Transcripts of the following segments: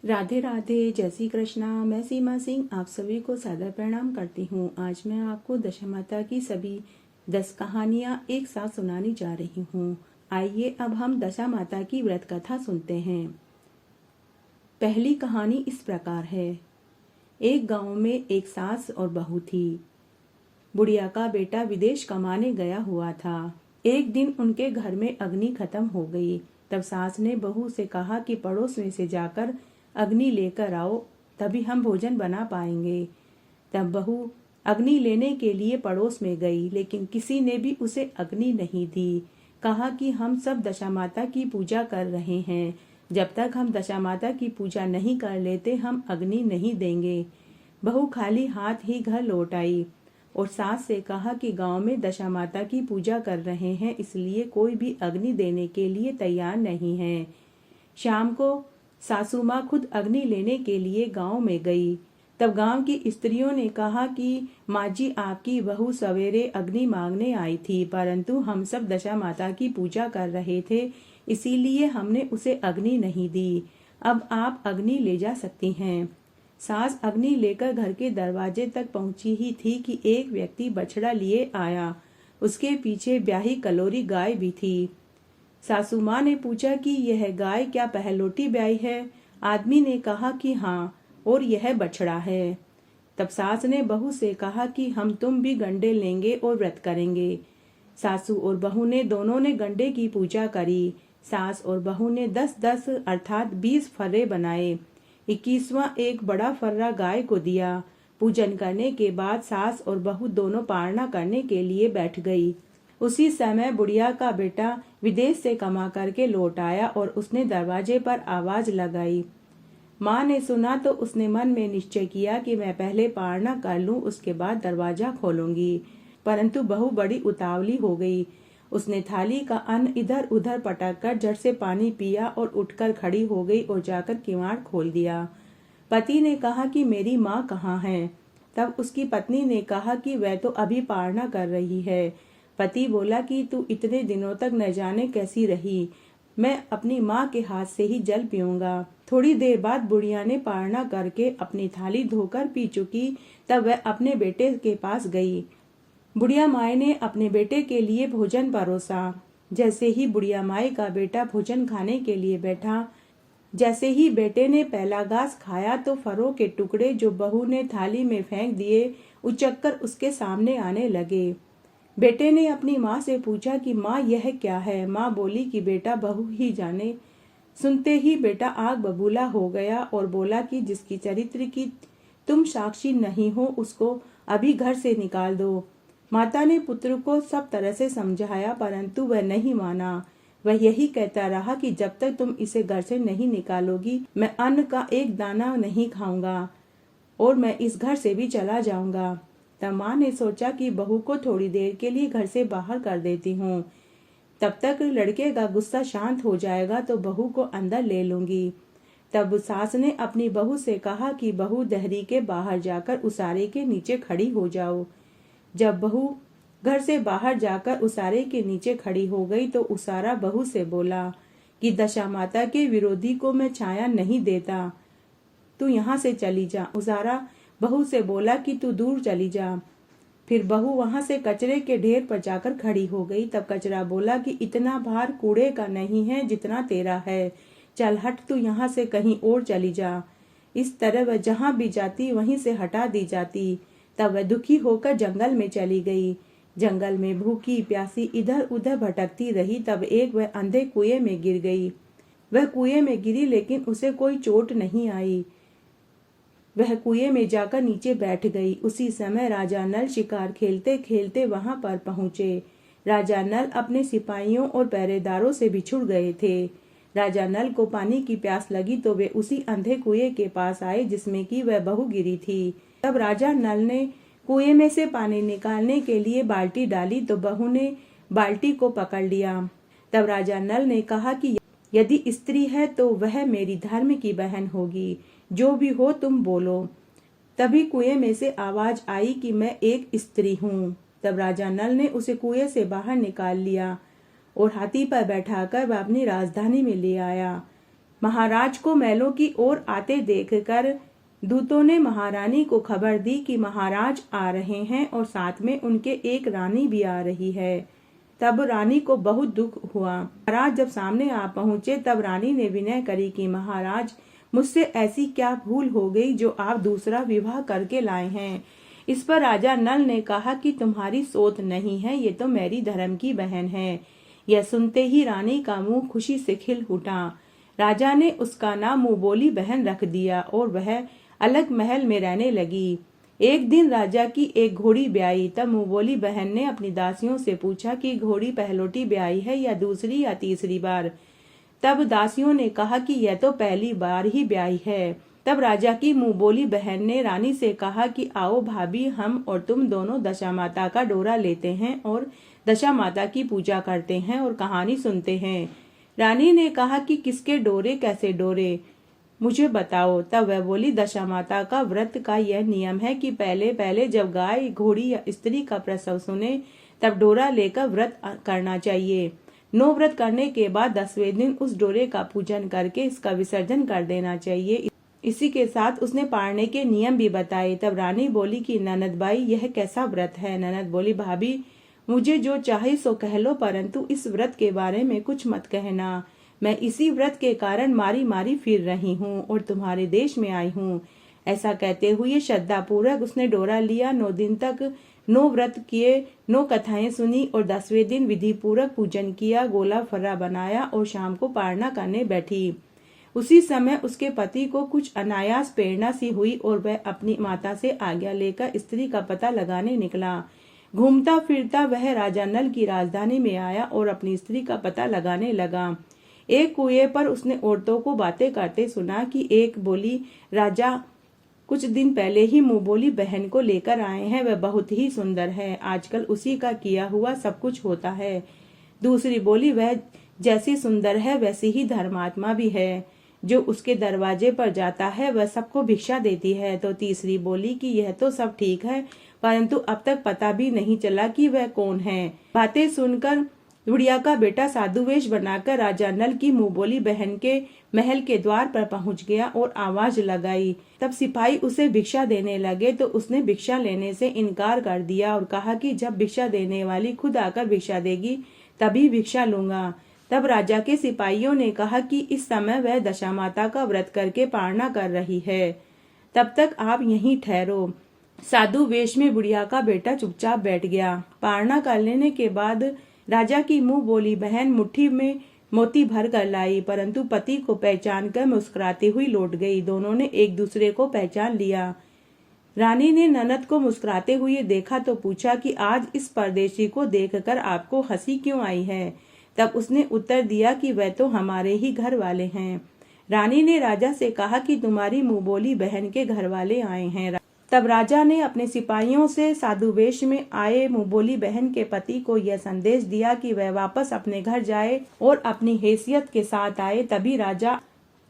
राधे राधे, जय श्री कृष्णा। मैं सीमा सिंह आप सभी को सादर प्रणाम करती हूँ। आज मैं आपको दशामाता की सभी 10 कहानियाँ एक साथ सुनाने जा रही हूँ। आइए अब हम दशामाता की व्रत कथा सुनते हैं। पहली कहानी इस प्रकार है। एक गांव में एक सास और बहू थी। बुढ़िया का बेटा विदेश कमाने गया हुआ था। एक दिन उनके घर में अग्नि खत्म हो गई। तब सास ने बहू से कहा कि पड़ोस में से जाकर अग्नि लेकर आओ, तभी हम भोजन बना पाएंगे। तब बहू अग्नि लेने के लिए पड़ोस में गई, लेकिन किसी ने भी उसे अग्नि नहीं दी। कहा कि हम सब दशामाता की पूजा कर रहे हैं, जब तक हम दशामाता की पूजा नहीं कर लेते हम अग्नि नहीं देंगे। बहू खाली हाथ ही घर लौट आई और सास से कहा कि गांव में दशामाता की पूजा कर रहे हैं, इसलिए कोई भी अग्नि देने के लिए तैयार नहीं है। शाम को सासू माँ खुद अग्नि लेने के लिए गांव में गई। तब गांव की स्त्रियों ने कहा कि माँ जी, आपकी बहू सवेरे अग्नि मांगने आई थी, परंतु हम सब दशामाता की पूजा कर रहे थे, इसीलिए हमने उसे अग्नि नहीं दी। अब आप अग्नि ले जा सकती हैं। सास अग्नि लेकर घर के दरवाजे तक पहुंची ही थी कि एक व्यक्ति बछड़ा लिए आया। उसके पीछे ब्याही कलोरी गाय भी थी। सासू माँ ने पूछा कि यह गाय क्या पहलोटी ब्याई है? आदमी ने कहा कि हाँ, और यह बछड़ा है। तब सास ने बहू से कहा कि हम तुम भी गंडे लेंगे और व्रत करेंगे। सासू और बहू ने दोनों ने गंडे की पूजा करी। सास और बहू ने 10-10 अर्थात 20 फर्रे बनाए। 21वां एक बड़ा फर्रा गाय को दिया। पूजन करने के बाद सास और बहू दोनों पारना करने के लिए बैठ गई। उसी समय बुढ़िया का बेटा विदेश से कमा करके लौट आया और उसने दरवाजे पर आवाज लगाई। माँ ने सुना तो उसने मन में निश्चय किया कि मैं पहले पारना कर लूं, उसके बाद दरवाजा खोलूंगी। परंतु बहू बड़ी उतावली हो गई। उसने थाली का अन्न इधर उधर पटक कर झट से पानी पिया और उठकर खड़ी हो गई और जाकर किवाड़ खोल दिया। पति ने कहा कि मेरी माँ कहाँ है? तब उसकी पत्नी ने कहा कि वह तो अभी पारना कर रही है। पति बोला कि तू इतने दिनों तक न जाने कैसी रही, मैं अपनी माँ के हाथ से ही जल पीऊंगा। थोड़ी देर बाद बुढ़िया ने पारना करके अपनी थाली धोकर पी चुकी। तब वह अपने बेटे के पास गई। बुढ़िया माई ने अपने बेटे के लिए भोजन परोसा। जैसे ही बुढ़िया माई का बेटा भोजन खाने के लिए बैठा, जैसे ही बेटे ने पहला घास खाया तो फरों के टुकड़े जो बहू ने थाली में फेंक दिए उचक्कर उसके सामने आने लगे। बेटे ने अपनी माँ से पूछा कि माँ, यह क्या है? माँ बोली कि बेटा बहू ही जाने। सुनते ही बेटा आग बबूला हो गया और बोला कि जिसकी चरित्र की तुम साक्षी नहीं हो उसको अभी घर से निकाल दो। माता ने पुत्र को सब तरह से समझाया, परंतु वह नहीं माना। वह यही कहता रहा कि जब तक तुम इसे घर से नहीं निकालोगी मैं अन्न का एक दाना नहीं खाऊंगा और मैं इस घर से भी चला जाऊंगा। तब माँ ने सोचा कि बहू को थोड़ी देर के लिए घर से बाहर कर देती हूँ, तब तक लड़के का गुस्सा शांत हो जाएगा तो बहू को अंदर ले लूंगी। तब सास ने अपनी बहू से कहा कि बहू, दहरी के बाहर जाकर उसारे के नीचे खड़ी हो जाओ। जब बहू घर से बाहर जाकर उसारे के नीचे खड़ी हो गई तो उसारा बहू से बोला कि दशामाता के विरोधी को मैं छाया नहीं देता, तू यहाँ से चली जा। उसारा बहू से बोला कि तू दूर चली जा। फिर बहू वहां से कचरे के ढेर पर जाकर खड़ी हो गई। तब कचरा बोला कि इतना भार कूड़े का नहीं है जितना तेरा है, चल हट, तू यहाँ से कहीं और चली जा। इस तरह वह जहाँ भी जाती वहीं से हटा दी जाती। तब वह दुखी होकर जंगल में चली गई। जंगल में भूखी प्यासी इधर उधर भटकती रही। तब एक वह अंधे कुएं में गिर गई। वह कुएं में गिरी लेकिन उसे कोई चोट नहीं आई। वह कुएं में जाकर नीचे बैठ गई। उसी समय राजा नल शिकार खेलते खेलते वहां पर पहुंचे। राजा नल अपने सिपाहियों और पहरेदारों से बिछुड़ गए थे। राजा नल को पानी की प्यास लगी तो वे उसी अंधे कुएं के पास आए जिसमें कि वह बहू गिरी थी। तब राजा नल ने कुएं में से पानी निकालने के लिए बाल्टी डाली तो बहू ने बाल्टी को पकड़ लिया। तब राजा नल ने कहा कि यदि स्त्री है तो वह मेरी धर्म की बहन होगी, जो भी हो तुम बोलो। तभी कुएं में से आवाज आई कि मैं एक स्त्री हूँ। तब राजा नल ने उसे कुएं से बाहर निकाल लिया और हाथी पर बैठाकर वह अपनी राजधानी में ले आया। महाराज को महलों की ओर आते देखकर दूतों ने महारानी को खबर दी कि महाराज आ रहे हैं और साथ में उनके एक रानी भी आ रही है। तब रानी को बहुत दुख हुआ। महाराज जब सामने आ पहुंचे तब रानी ने विनय करी कि महाराज, मुझसे ऐसी क्या भूल हो गई जो आप दूसरा विवाह करके लाए हैं। इस पर राजा नल ने कहा कि तुम्हारी सोच नहीं है, ये तो मेरी धर्म की बहन है। यह सुनते ही रानी का मुंह खुशी से खिल उठा। राजा ने उसका नाम मुंहबोली बहन रख दिया और वह अलग महल में रहने लगी। एक दिन राजा की एक घोड़ी ब्याई। तब मुंहबोली बहन ने अपनी दासियों से पूछा कि घोड़ी पहलोटी ब्याई है या दूसरी या तीसरी बार। तब दासियों ने कहा कि यह तो पहली बार ही ब्याई है। तब राजा की मुंहबोली बहन ने रानी से कहा कि आओ भाभी, हम और तुम दोनों दशा माता का डोरा लेते हैं और दशा माता की पूजा करते हैं और कहानी सुनते हैं। रानी ने कहा कि किसके डोरे, कैसे डोरे, मुझे बताओ। तब वह बोली, दशा माता का व्रत का यह नियम है कि पहले पहले जब गाय, घोड़ी या स्त्री का प्रसव सुने तब डोरा लेकर व्रत करना चाहिए। 9 व्रत करने के बाद 10वें दिन उस डोरे का पूजन करके इसका विसर्जन कर देना चाहिए। इसी के साथ उसने पाड़ने के नियम भी बताए। तब रानी बोली कि ननद बाई, यह कैसा व्रत है। ननद बोली, भाभी मुझे जो चाहे सो कह लो, परंतु इस व्रत के बारे में कुछ मत कहना। मैं इसी व्रत के कारण मारी मारी फिर रही हूँ और तुम्हारे देश में आई हूँ। ऐसा कहते हुए श्रद्धा पूर्वक उसने डोरा लिया। 9 दिन तक 9 व्रत किए, 9 कथाएं सुनी और 10वें दिन विधि पूर्वक पूजन किया, गोला फर्रा बनाया और शाम को पारना करने बैठी। उसी समय उसके पति को कुछ अनायास प्रेरणा सी हुई और वह अपनी माता से आज्ञा लेकर स्त्री का पता लगाने निकला। घूमता फिरता वह राजा नल की राजधानी में आया और अपनी स्त्री का पता लगाने लगा। एक कुएं पर उसने औरतों को बातें करते सुना कि एक बोली, राजा कुछ दिन पहले ही मुंहबोली बहन को लेकर आए हैं, वह बहुत ही सुंदर है, आजकल उसी का किया हुआ सब कुछ होता है। दूसरी बोली, वह जैसी सुंदर है वैसी ही धर्मात्मा भी है, जो उसके दरवाजे पर जाता है वह सबको भिक्षा देती है। तो तीसरी बोली कि यह तो सब ठीक है, परंतु अब तक पता भी नहीं चला कि वह कौन है। बातें सुनकर बुढ़िया का बेटा साधु वेश बनाकर राजा नल की मुंहबोली बहन के महल के द्वार पर पहुंच गया और आवाज लगाई। तब सिपाही उसे भिक्षा देने लगे तो उसने भिक्षा लेने से इनकार कर दिया और कहा कि जब भिक्षा देने वाली खुद आकर भिक्षा देगी तभी भिक्षा लूंगा। तब राजा के सिपाहियों ने कहा कि इस समय वह दशा माता का व्रत करके पारना कर रही है, तब तक आप यहीं ठहरो। साधु वेश में बुढ़िया का बेटा चुपचाप बैठ गया। पारना कर लेने के बाद राजा की मुंह बोली बहन मुट्ठी में मोती भर कर लाई, परंतु पति को पहचान कर मुस्कुराती हुई लौट गई। दोनों ने एक दूसरे को पहचान लिया। रानी ने ननद को मुस्कुराते हुए देखा तो पूछा कि आज इस परदेशी को देखकर आपको हंसी क्यों आई है। तब उसने उत्तर दिया कि वह तो हमारे ही घर वाले हैं। रानी ने राजा से कहा कि तुम्हारी मुंहबोली बहन के घर वाले आए हैं। तब राजा ने अपने सिपाहियों से साधु वेश में आए मुंहबोली बहन के पति को यह संदेश दिया कि वह वापस अपने घर जाए और अपनी हैसियत के साथ आए, तभी राजा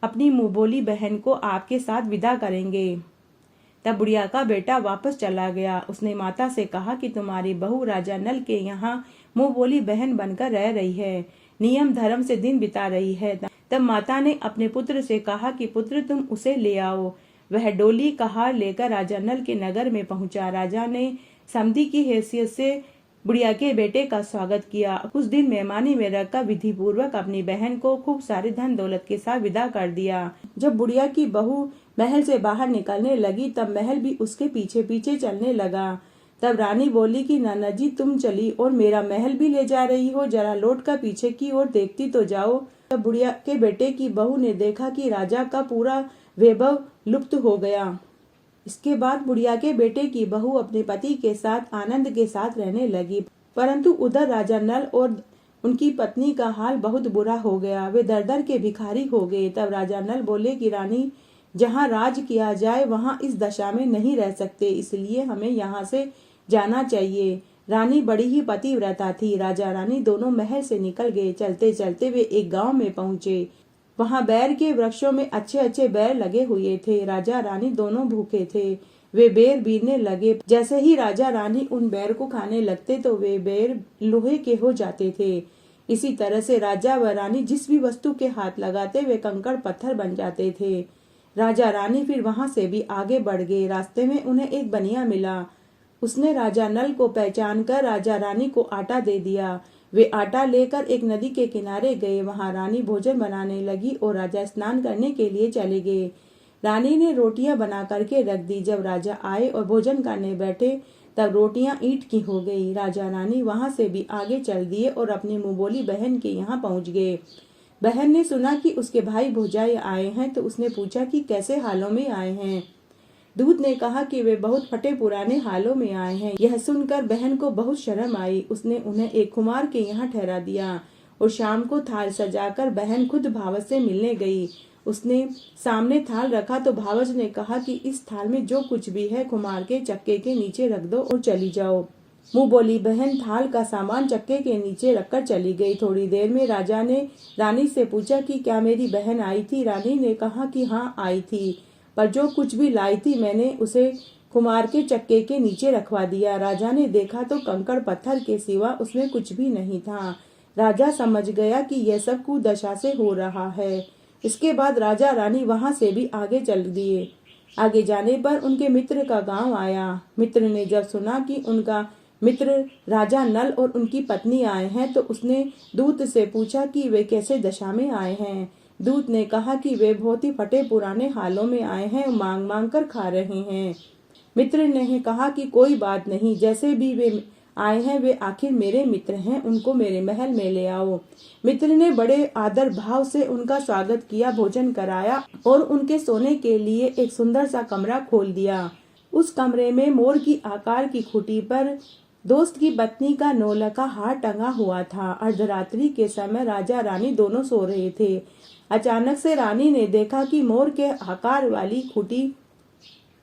अपनी मुंहबोली बहन को आपके साथ विदा करेंगे। तब बुढ़िया का बेटा वापस चला गया। उसने माता से कहा कि तुम्हारी बहू राजा नल के यहाँ मुंहबोली बहन बनकर रह रही है, नियम धर्म से दिन बिता रही है। तब माता ने अपने पुत्र से कहा कि पुत्र तुम उसे ले आओ। वह डोली का हार लेकर राजा नल के नगर में पहुंचा। राजा ने समधी की हैसियत से बुढ़िया के बेटे का स्वागत किया। कुछ दिन मेहमानी में रखकर विधि पूर्वक अपनी बहन को खूब सारे धन दौलत के साथ विदा कर दिया। जब बुढ़िया की बहू महल से बाहर निकलने लगी तब महल भी उसके पीछे पीछे चलने लगा। तब रानी बोली कि नाना जी तुम चली और मेरा महल भी ले जा रही हो, जरा लौट कर पीछे की ओर देखती तो जाओ। तब बुढ़िया के बेटे की बहू ने देखा कि राजा का पूरा वैभव लुप्त हो गया। इसके बाद बुढ़िया के बेटे की बहू अपने पति के साथ आनंद के साथ रहने लगी, परंतु उधर राजा नल और उनकी पत्नी का हाल बहुत बुरा हो गया। वे दर दर के भिखारी हो गए। तब राजा नल बोले कि रानी, जहाँ राज किया जाए वहाँ इस दशा में नहीं रह सकते, इसलिए हमें यहाँ से जाना चाहिए। रानी बड़ी ही पतिव्रता थी। राजा रानी दोनों महल से निकल गए। चलते चलते वे एक गांव में पहुंचे। वहां बैर के वृक्षों में अच्छे अच्छे बैर लगे हुए थे। राजा रानी दोनों भूखे थे। वे बेर बीनने लगे। जैसे ही राजा रानी उन बैर को खाने लगते तो वे बैर लोहे के हो जाते थे। इसी तरह से राजा व रानी जिस भी वस्तु के हाथ लगाते वे कंकड़ पत्थर बन जाते थे। राजा रानी फिर वहां से भी आगे बढ़ गए। रास्ते में उन्हें एक बनिया मिला। उसने राजा नल को पहचान कर राजा रानी को आटा दे दिया। वे आटा लेकर एक नदी के किनारे गए। वहां रानी भोजन बनाने लगी और राजा स्नान करने के लिए चले गए। रानी ने रोटियां बना करके रख दी। जब राजा आए और भोजन करने बैठे तब रोटियां ईंट की हो गई। राजा रानी वहां से भी आगे चल दिए और अपनी मुंहबोली बहन के यहाँ पहुंच गए। बहन ने सुना कि उसके भाई भौजाई आए हैं तो उसने पूछा कि कैसे हालों में आए हैं। दूत ने कहा कि वे बहुत फटे पुराने हालों में आए हैं। यह सुनकर बहन को बहुत शर्म आई। उसने उन्हें एक कुम्हार के यहाँ ठहरा दिया और शाम को थाल सजाकर बहन खुद भावज से मिलने गई। उसने सामने थाल रखा तो भावज ने कहा कि इस थाल में जो कुछ भी है कुम्हार के चक्के के नीचे रख दो और चली जाओ। मुंह बोली बहन थाल का सामान चक्के के नीचे रखकर चली गई। थोड़ी देर में राजा ने रानी से पूछा कि क्या मेरी बहन आई थी। रानी ने कहा कि हाँ आई थी, पर जो कुछ भी लाई थी मैंने उसे कुम्हार के चक्के के नीचे रखवा दिया। राजा ने देखा तो कंकड़ पत्थर के सिवा उसमें कुछ भी नहीं था। राजा समझ गया कि यह सब कुदशा से हो रहा है। इसके बाद राजा रानी वहां से भी आगे चल दिए। आगे जाने पर उनके मित्र का गांव आया। मित्र ने जब सुना कि उनका मित्र राजा नल और उनकी पत्नी आए हैं तो उसने दूत से पूछा कि वे कैसे दशा में आए हैं। दूत ने कहा कि वे बहुत ही फटे पुराने हालों में आए हैं, मांग मांग कर खा रहे हैं। मित्र ने कहा कि कोई बात नहीं, जैसे भी वे आए हैं वे आखिर मेरे मित्र हैं, उनको मेरे महल में ले आओ। मित्र ने बड़े आदर भाव से उनका स्वागत किया, भोजन कराया और उनके सोने के लिए एक सुंदर सा कमरा खोल दिया। उस कमरे में मोर की आकार की खूंटी पर दोस्त की पत्नी का नौलखा हार टंगा हुआ था। अर्धरात्रि के समय राजा रानी दोनों सो रहे थे। अचानक से रानी ने देखा कि मोर के आकार वाली खूंटी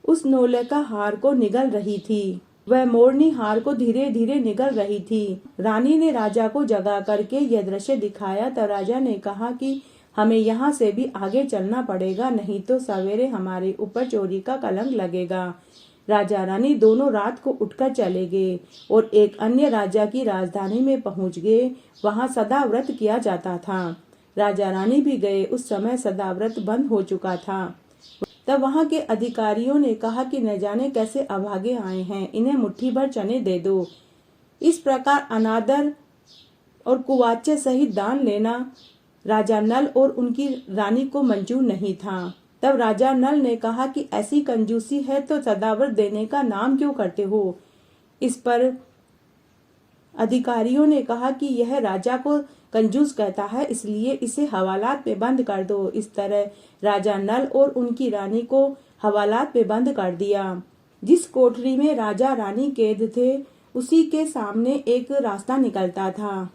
उस नौलखा हार को निगल रही थी। वह मोरनी हार को धीरे धीरे निगल रही थी। रानी ने राजा को जगा करके यह दृश्य दिखाया। तब राजा ने कहा कि हमें यहाँ से भी आगे चलना पड़ेगा, नहीं तो सवेरे हमारे ऊपर चोरी का कलंक लगेगा। राजा रानी दोनों रात को उठकर चले गए और एक अन्य राजा की राजधानी में पहुंच गए। वहां सदा व्रत किया जाता था। राजा रानी भी गए। उस समय सदा व्रत बंद हो चुका था। तब वहां के अधिकारियों ने कहा कि न जाने कैसे अभागे आए हैं, इन्हें मुट्ठी भर चने दे दो। इस प्रकार अनादर और कुवाच्य सहित दान लेना राजा नल और उनकी रानी को मंजूर नहीं था। तब राजा नल ने कहा कि ऐसी कंजूसी है तो सदाव्रत देने का नाम क्यों करते हो। इस पर अधिकारियों ने कहा कि यह राजा को कंजूस कहता है, इसलिए इसे हवालात में बंद कर दो। इस तरह राजा नल और उनकी रानी को हवालात में बंद कर दिया। जिस कोठरी में राजा रानी कैद थे उसी के सामने एक रास्ता निकलता था।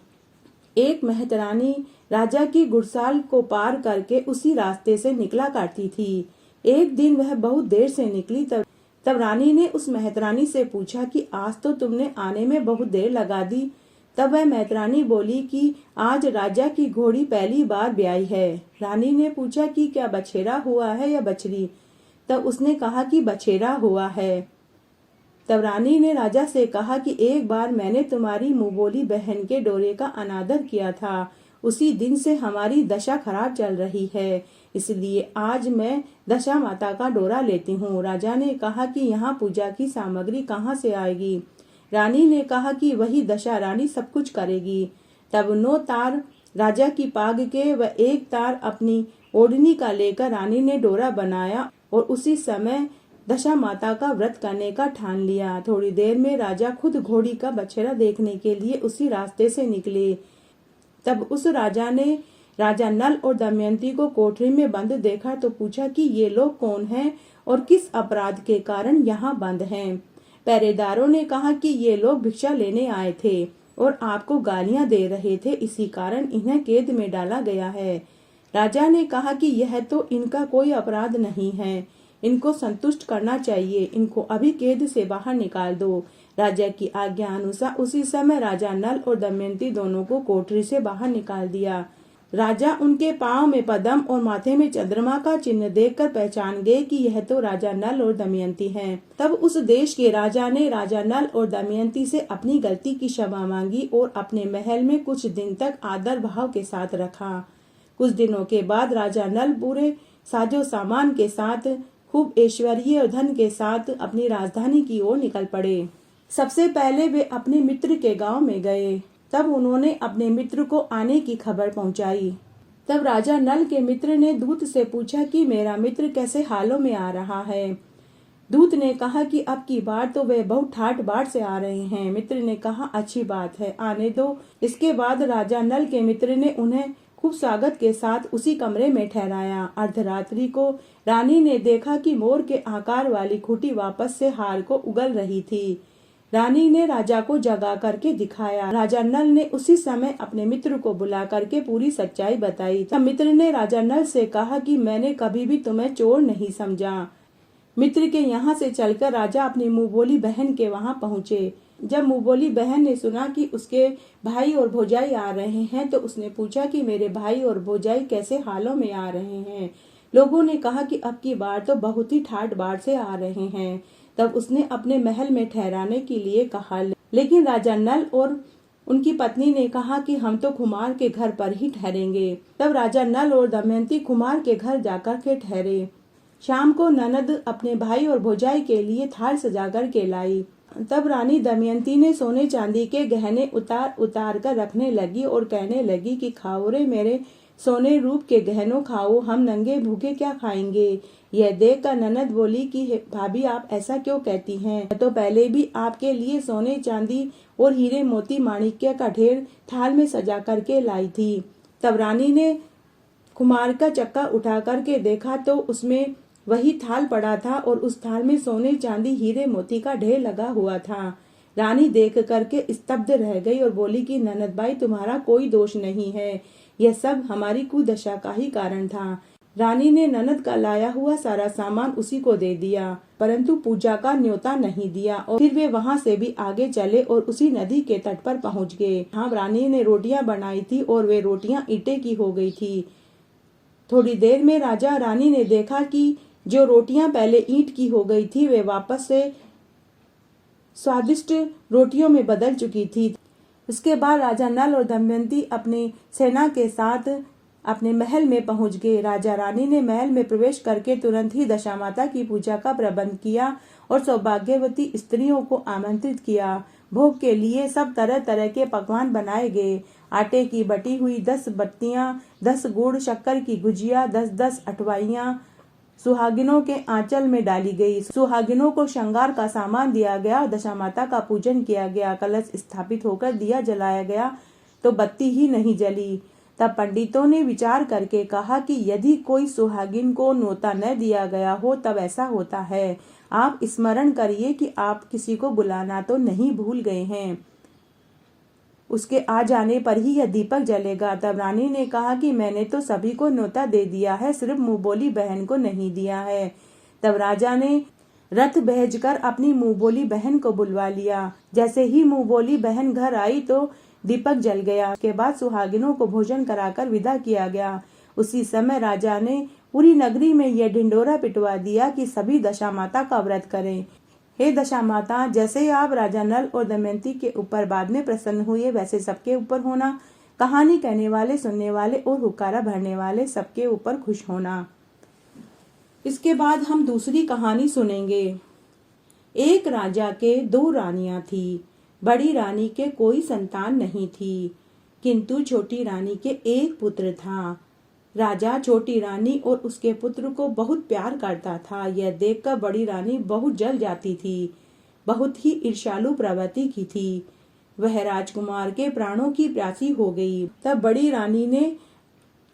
एक मेहतरानी राजा की गुड़साल को पार करके उसी रास्ते से निकला करती थी। एक दिन वह बहुत देर से निकली। तब रानी ने उस मेहतरानी से पूछा कि आज तो तुमने आने में बहुत देर लगा दी। तब वह मेहतरानी बोली कि आज राजा की घोड़ी पहली बार ब्याई है। रानी ने पूछा कि क्या बछेरा हुआ है या बछड़ी। तब उसने कहा कि बछेरा हुआ है। तब रानी ने राजा से कहा कि एक बार मैंने तुम्हारी मुंहबोली बहन के डोरे का अनादर किया था, उसी दिन से हमारी दशा खराब चल रही है, इसलिए आज मैं दशा माता का डोरा लेती हूँ। राजा ने कहा कि यहाँ पूजा की सामग्री कहाँ से आएगी। रानी ने कहा कि वही दशा रानी सब कुछ करेगी। तब 9 तार राजा की पाग के व 1 तार अपनी ओढ़नी का लेकर रानी ने डोरा बनाया और उसी समय दशा माता का व्रत करने का ठान लिया। थोड़ी देर में राजा खुद घोड़ी का बछड़ा देखने के लिए उसी रास्ते से निकले। तब उस राजा ने राजा नल और दमयंती को कोठरी में बंद देखा तो पूछा कि ये लोग कौन हैं और किस अपराध के कारण यहाँ बंद हैं। पहरेदारों ने कहा कि ये लोग भिक्षा लेने आए थे और आपको गालियां दे रहे थे, इसी कारण इन्हें कैद में डाला गया है। राजा ने कहा कि यह तो इनका कोई अपराध नहीं है, इनको संतुष्ट करना चाहिए, इनको अभी कैद से बाहर निकाल दो। राजा की आज्ञा अनुसार उसी समय राजा नल और दमयंती दोनों को कोठरी से बाहर निकाल दिया। राजा उनके पांव में पद्म और माथे में चंद्रमा का चिन्ह देखकर पहचान गए कि यह तो राजा नल और दमयंती हैं। तब उस देश के राजा ने राजा नल और दमयंती से अपनी गलती की क्षमा मांगी और अपने महल में कुछ दिन तक आदर भाव के साथ रखा। कुछ दिनों के बाद राजा नल पूरे साजो सामान के साथ खूब ऐश्वर्य और धन के साथ अपनी राजधानी की ओर निकल पड़े। सबसे पहले वे अपने मित्र के गांव में गए। तब उन्होंने अपने मित्र को आने की खबर पहुंचाई। तब राजा नल के मित्र ने दूत से पूछा कि मेरा मित्र कैसे हालों में आ रहा है। दूत ने कहा कि अब की बार तो वे बहुत ठाठ बाट से आ रहे हैं। मित्र ने कहा अच्छी बात है, आने दो। इसके बाद राजा नल के मित्र ने उन्हें खूब स्वागत के साथ उसी कमरे में ठहराया। अर्धरात्रि को रानी ने देखा कि मोर के आकार वाली खूंटी वापस से हार को उगल रही थी। रानी ने राजा को जगा करके दिखाया। राजा नल ने उसी समय अपने मित्र को बुला करके पूरी सच्चाई बताई। तब मित्र ने राजा नल से कहा कि मैंने कभी भी तुम्हें चोर नहीं समझा। मित्र के यहाँ से चलकर राजा अपनी मुंहबोली बहन के वहाँ पहुँचे। जब मुंहबोली बहन ने सुना कि उसके भाई और भौजाई आ रहे हैं तो उसने पूछा कि मेरे भाई और भौजाई कैसे हालों में आ रहे हैं। लोगों ने कहा कि अब की बार तो बहुत ही ठाठ बाट से आ रहे हैं। तब उसने अपने महल में ठहराने के लिए कहा, लेकिन राजा नल और उनकी पत्नी ने कहा कि हम तो कुमार के घर पर ही ठहरेंगे। तब राजा नल और दमयंती कुमार के घर जाकर के ठहरे। शाम को ननद अपने भाई और भौजाई के लिए थाल सजा कर के लाई। तब रानी दमयंती ने सोने चांदी के गहने उतार उतार कर रखने लगी और कहने लगी कि खाओ रे मेरे सोने रूप के गहनों, खाओ, हम नंगे भूखे क्या खाएंगे। यह देख कर ननद बोली कि भाभी आप ऐसा क्यों कहती हैं, तो पहले भी आपके लिए सोने चांदी और हीरे मोती माणिक्य का ढेर थाल में सजा करके लाई थी। तब रानी ने कुमार का चक्का उठा करके देखा तो उसमें वही थाल पड़ा था और उस थाल में सोने चांदी हीरे मोती का ढेर लगा हुआ था। रानी देख करके स्तब्ध रह गई और बोली कि ननद भाई तुम्हारा कोई दोष नहीं है, यह सब हमारी कुदशा का ही कारण था। रानी ने ननद का लाया हुआ सारा सामान उसी को दे दिया, परंतु पूजा का न्योता नहीं दिया और फिर वे वहां से भी आगे चले और उसी नदी के तट पर पहुंच गए। हाँ, रानी ने रोटियां बनाई थी और वे रोटियां ईंटे की हो गई थी। थोड़ी देर में राजा रानी ने देखा कि जो रोटियां पहले ईंट की हो गई थी वे वापस से स्वादिष्ट रोटियों में बदल चुकी थी। इसके बाद राजा नल और दमयंती अपनी सेना के साथ अपने महल में पहुंच गए। राजा रानी ने महल में प्रवेश करके तुरंत ही दशामाता की पूजा का प्रबंध किया और सौभाग्यवती स्त्रियों को आमंत्रित किया। भोग के लिए सब तरह तरह के पकवान बनाए गए। आटे की बटी हुई 10 बत्तियां, 10 गुड़, शक्कर की गुजिया, 10-10 अठवाइयां सुहागिनों के आंचल में डाली गई। सुहागिनों को श्रृंगार का सामान दिया गया। दशामाता का पूजन किया गया। कलश स्थापित होकर दिया जलाया गया तो बत्ती ही नहीं जली। तब पंडितों ने विचार करके कहा कि यदि कोई सुहागिन को न्योता न दिया गया हो तब ऐसा होता है। आप स्मरण करिए कि आप किसी को बुलाना तो नहीं भूल गए हैं, उसके आ जाने पर ही यह दीपक जलेगा। तब रानी ने कहा कि मैंने तो सभी को न्योता दे दिया है, सिर्फ मुंहबोली बहन को नहीं दिया है। तब राजा ने रथ भेजकर अपनी मुंहबोली बहन को बुलवा लिया। जैसे ही मुंहबोली बहन घर आई तो दीपक जल गया। उसके बाद सुहागिनों को भोजन कराकर विदा किया गया। उसी समय राजा ने पूरी नगरी में यह ढिंडोरा पिटवा दिया कि सभी दशामाता का व्रत करें। हे दशामाता, जैसे आप राजा नल और दमयंती के ऊपर बाद में प्रसन्न हुए वैसे सबके ऊपर होना। कहानी कहने वाले, सुनने वाले और हुक्कारा भरने वाले सबके ऊपर खुश होना। इसके बाद हम दूसरी कहानी सुनेंगे। एक राजा के 2 रानियां थी। बड़ी रानी के कोई संतान नहीं थी, किंतु छोटी रानी के एक पुत्र था। राजा छोटी रानी और उसके पुत्र को बहुत प्यार करता था। यह देखकर बड़ी रानी बहुत जल जाती थी, बहुत ही ईर्ष्यालु प्रवृत्ति की थी। वह राजकुमार के प्राणों की प्यासी हो गई। तब बड़ी रानी ने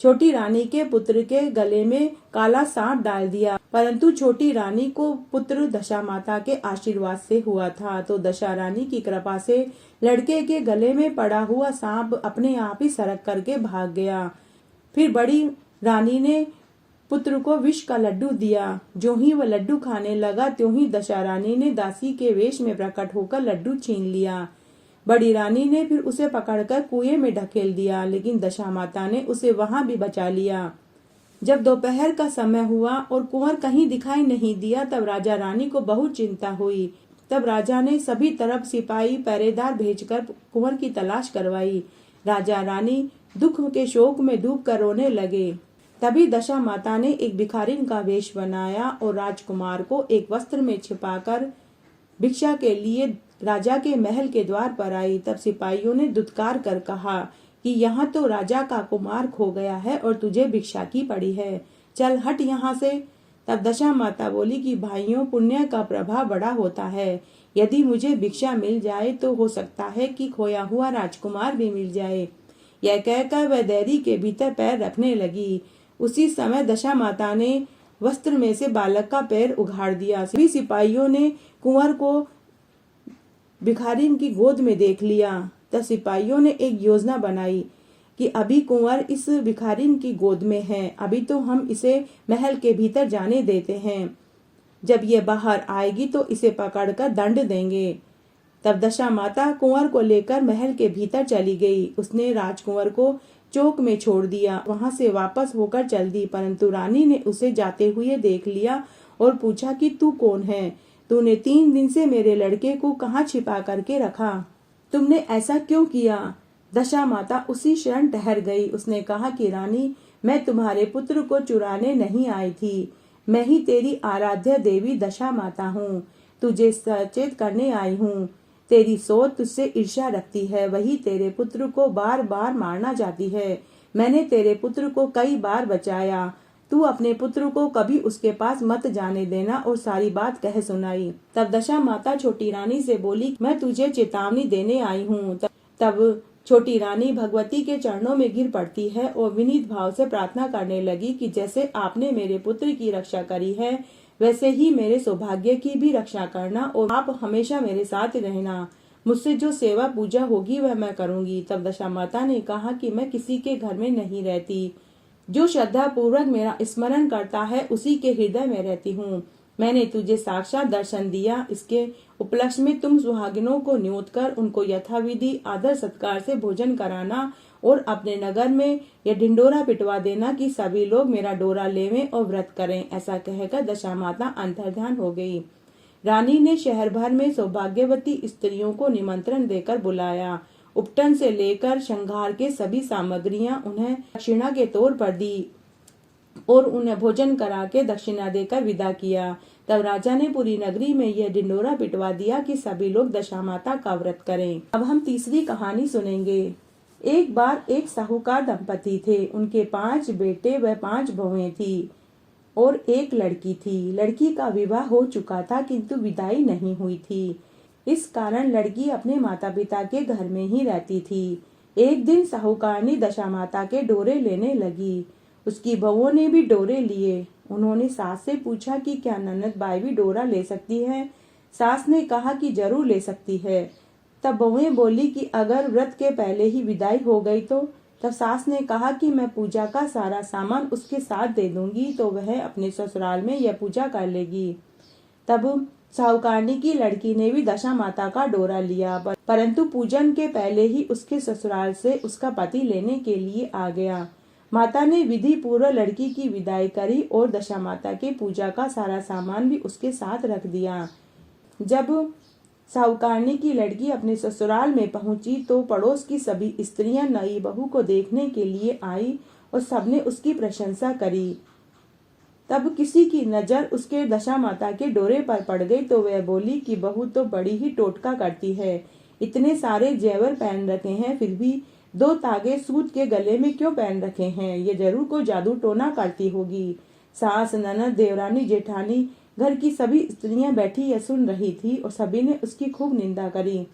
छोटी रानी के पुत्र के गले में काला सांप डाल दिया, परंतु छोटी रानी को पुत्र दशामाता के आशीर्वाद से हुआ था, तो दशा रानी की कृपा से लड़के के गले में पड़ा हुआ सांप अपने आप ही सरक करके भाग गया। फिर बड़ी रानी ने पुत्र को विष का लड्डू दिया। जो ही वह लड्डू खाने लगा त्यों ही दशा रानी ने दासी के वेश में प्रकट होकर लड्डू छीन लिया। बड़ी रानी ने फिर उसे पकड़कर कुएं में ढकेल दिया, लेकिन दशामाता ने उसे वहां भी बचा लिया। जब दोपहर का समय हुआ और कुंवर कहीं दिखाई नहीं दिया, तब राजा रानी को बहुत चिंता हुई। तब राजा ने सभी तरफ सिपाही पहरेदार भेजकर कुंवर की तलाश करवाई। राजा रानी दुख के शोक में डूबकर रोने लगे। तभी दशा माता ने एक भिखारिन का वेश बनाया और राजकुमार को एक वस्त्र में छिपाकर भिक्षा के लिए राजा के महल के द्वार पर आई। तब सिपाहियों ने दुत्कार कर कहा कि यहाँ तो राजा का कुमार खो गया है और तुझे भिक्षा की पड़ी है, चल हट यहाँ से। तब दशा माता बोली कि भाइयों, पुण्य का प्रभाव बड़ा होता है। यदि मुझे भिक्षा मिल जाए तो हो सकता है कि खोया हुआ राजकुमार भी मिल जाए। यह कहकर वह देहरी के भीतर पैर रखने लगी। उसी समय दशा माता ने वस्त्र में से बालक का पैर उघाड़ दिया। सभी सिपाहियों ने कुंवर को भिखारिन की गोद में देख लिया। तब सिपाहियों ने एक योजना बनाई कि अभी कुंवर इस भिखारिन की गोद में है, अभी तो हम इसे महल के भीतर जाने देते हैं। जब ये बाहर आएगी तो इसे पकड़कर दंड देंगे। तब दशा माता कुंवर को लेकर महल के भीतर चली गई। उसने राजकुंवर को चौक में छोड़ दिया, वहां से वापस होकर चल दी। परंतु रानी ने उसे जाते हुए देख लिया और पूछा कि तू कौन है? तूने 3 दिन से मेरे लड़के को कहाँ छिपा करके रखा? तुमने ऐसा क्यों किया? दशा माता उसी क्षण ठहर गई। उसने कहा कि रानी, मैं तुम्हारे पुत्र को चुराने नहीं आई थी, मैं ही तेरी आराध्य देवी दशा माता हूँ। तुझे सचेत करने आई हूँ। तेरी सोच तुझसे ईर्ष्या रखती है, वही तेरे पुत्र को बार बार मारना चाहती है। मैंने तेरे पुत्र को कई बार बचाया, तू अपने पुत्र को कभी उसके पास मत जाने देना, और सारी बात कह सुनाई। तब दशा माता छोटी रानी से बोली, मैं तुझे चेतावनी देने आई हूँ। तब छोटी रानी भगवती के चरणों में गिर पड़ती है और विनीत भाव से प्रार्थना करने लगी कि जैसे आपने मेरे पुत्र की रक्षा करी है, वैसे ही मेरे सौभाग्य की भी रक्षा करना, और आप हमेशा मेरे साथ रहना। मुझसे जो सेवा पूजा होगी वह मैं करूंगी। तब दशा माता ने कहा कि मैं किसी के घर में नहीं रहती, जो श्रद्धा पूर्वक मेरा स्मरण करता है उसी के हृदय में रहती हूँ। मैंने तुझे साक्षात दर्शन दिया, इसके उपलक्ष्य में तुम सुहागिनों को न्योत कर उनको यथाविधि आदर सत्कार से भोजन कराना और अपने नगर में यह ढिंडोरा पिटवा देना कि सभी लोग मेरा डोरा लेवें और व्रत करें। ऐसा कहकर दशा माता अंतर्ध्यान हो गई। रानी ने शहर भर में सौभाग्यवती स्त्रियों को निमंत्रण देकर बुलाया। उपटन से लेकर श्रृंगार के सभी सामग्रियां उन्हें दक्षिणा के तौर पर दी और उन्हें भोजन करा के दक्षिणा देकर विदा किया। तब राजा ने पूरी नगरी में यह ढिंडोरा पिटवा दिया कि सभी लोग दशा माता का व्रत करें। अब हम तीसरी कहानी सुनेंगे। एक बार एक साहूकार दंपति थे। उनके 5 बेटे व 5 बहुएं थी और एक लड़की थी। लड़की का विवाह हो चुका था किंतु विदाई नहीं हुई थी। इस कारण लड़की अपने माता पिता के घर में ही रहती थी। एक दिन साहूकारनी दशा माता के डोरे लेने लगी। उसकी बहुओं ने भी डोरे लिए। उन्होंने सास से पूछा कि क्या ननद बाई भी डोरा ले सकती है? सास ने कहा कि जरूर ले सकती है। तब बहुएं बोली कि अगर व्रत के पहले ही विदाई हो गई तो? तब सास ने कहा कि मैं पूजा का सारा सामान उसके साथ दे दूंगी तो वह अपने ससुराल में यह पूजा कर लेगी। तब साहूकारनी की लड़की ने भी दशा माता का डोरा लिया, परंतु पूजन के पहले ही उसके ससुराल से उसका पति लेने के लिए आ गया। माता ने विधि पूर्व लड़की की विदाई करी और दशा माता के पूजा का सारा सामान भी उसके साथ रख दिया। जब साहूकारनी की लड़की अपने ससुराल में पहुंची तो पड़ोस की सभी स्त्रियां नई बहू को देखने के लिए आई और सबने उसकी प्रशंसा करी। तब किसी की नजर उसके दशा माता के डोरे पर पड़ गई तो वह बोली कि बहू तो बड़ी ही टोटका करती है, इतने सारे जेवर पहन रखे हैं, फिर भी 2 तागे सूत के गले में क्यों पहन रखे हैं? ये जरूर कोई जादू टोना करती होगी। सास, ननद, देवरानी, जेठानी, घर की सभी स्त्रियां बैठी यह सुन रही थी और सभी ने उसकी खूब निंदा करी।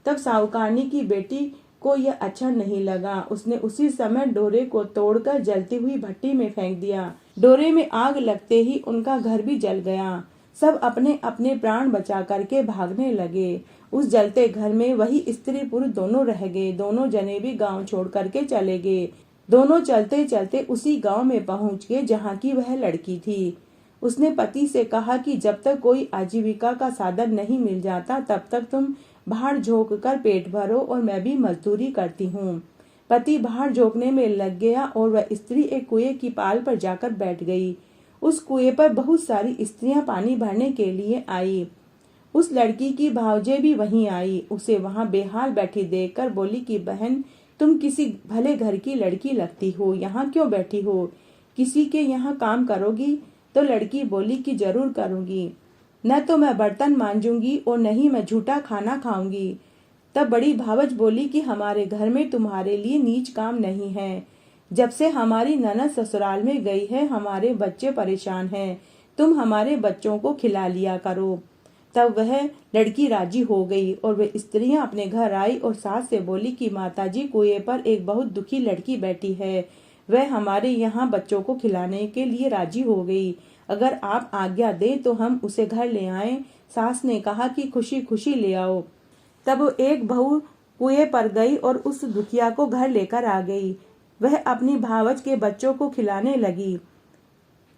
तब साहूकारनी की बेटी को यह अच्छा नहीं लगा। उसने उसी समय डोरे को तोड़कर जलती हुई भट्टी में फेंक दिया। डोरे में आग लगते ही उनका घर भी जल गया। सब अपने अपने प्राण बचा करके भागने लगे। उस जलते घर में वही स्त्री पुरुष दोनों रह गए। दोनों जने भी गांव छोड़ करके चले गए। दोनों चलते चलते उसी गांव में पहुंच गए जहाँ की वह लड़की थी। उसने पति से कहा कि जब तक कोई आजीविका का साधन नहीं मिल जाता तब तक तुम भाड़ झोंक कर पेट भरो और मैं भी मजदूरी करती हूँ। पति भाड़ झोंकने में लग गया और वह स्त्री एक कुएं की पाल पर जाकर बैठ गई। उस कुएं पर बहुत सारी स्त्रियां पानी भरने के लिए आई। उस लड़की की भावजे भी वहीं आई। उसे वहां बेहाल बैठी देखकर बोली कि बहन, तुम किसी भले घर की लड़की लगती हो, यहाँ क्यों बैठी हो? किसी के यहाँ काम करोगी? तो लड़की बोली कि जरूर करूंगी, न तो मैं बर्तन मांजूंगी और न ही मैं झूठा खाना खाऊंगी। तब बड़ी भावज बोली कि हमारे घर में तुम्हारे लिए नीच काम नहीं है। जब से हमारी ननद ससुराल में गई है हमारे बच्चे परेशान हैं, तुम हमारे बच्चों को खिला लिया करो। तब वह लड़की राजी हो गई और वे स्त्रियां अपने घर आई और सास से बोली कि माताजी, कुएं पर एक बहुत दुखी लड़की बैठी है, वह हमारे यहाँ बच्चों को खिलाने के लिए राजी हो गई। अगर आप आज्ञा दें तो हम उसे घर ले आएं। सास ने कहा कि खुशी खुशी ले आओ। तब एक बहू कुएं पर गई और उस दुखिया को घर लेकर आ गई। वह अपनी भावज के बच्चों को खिलाने लगी।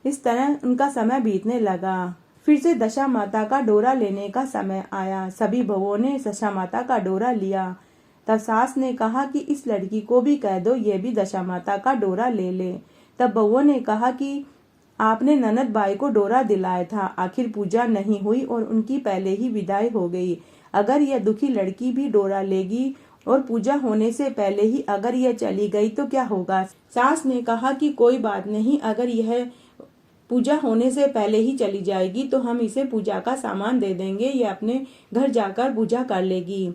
इस तरह उनका समय बीतने लगा। फिर से दशा माता का डोरा लेने का समय आया। सभी बहुओं ने दशा माता का डोरा लिया। तब सास ने कहा कि इस लड़की को भी कह दो ये भी दशा माता का डोरा ले ले। तब बहुओं ने कहा कि आपने ननद बाई को डोरा दिलाया था, आखिर पूजा नहीं हुई और उनकी पहले ही विदाई हो गई। अगर यह दुखी लड़की भी डोरा लेगी और पूजा होने से पहले ही अगर यह चली गई तो क्या होगा? सास ने कहा कि कोई बात नहीं, अगर यह पूजा होने से पहले ही चली जाएगी तो हम इसे पूजा का सामान दे देंगे, यह अपने घर जाकर पूजा कर लेगी।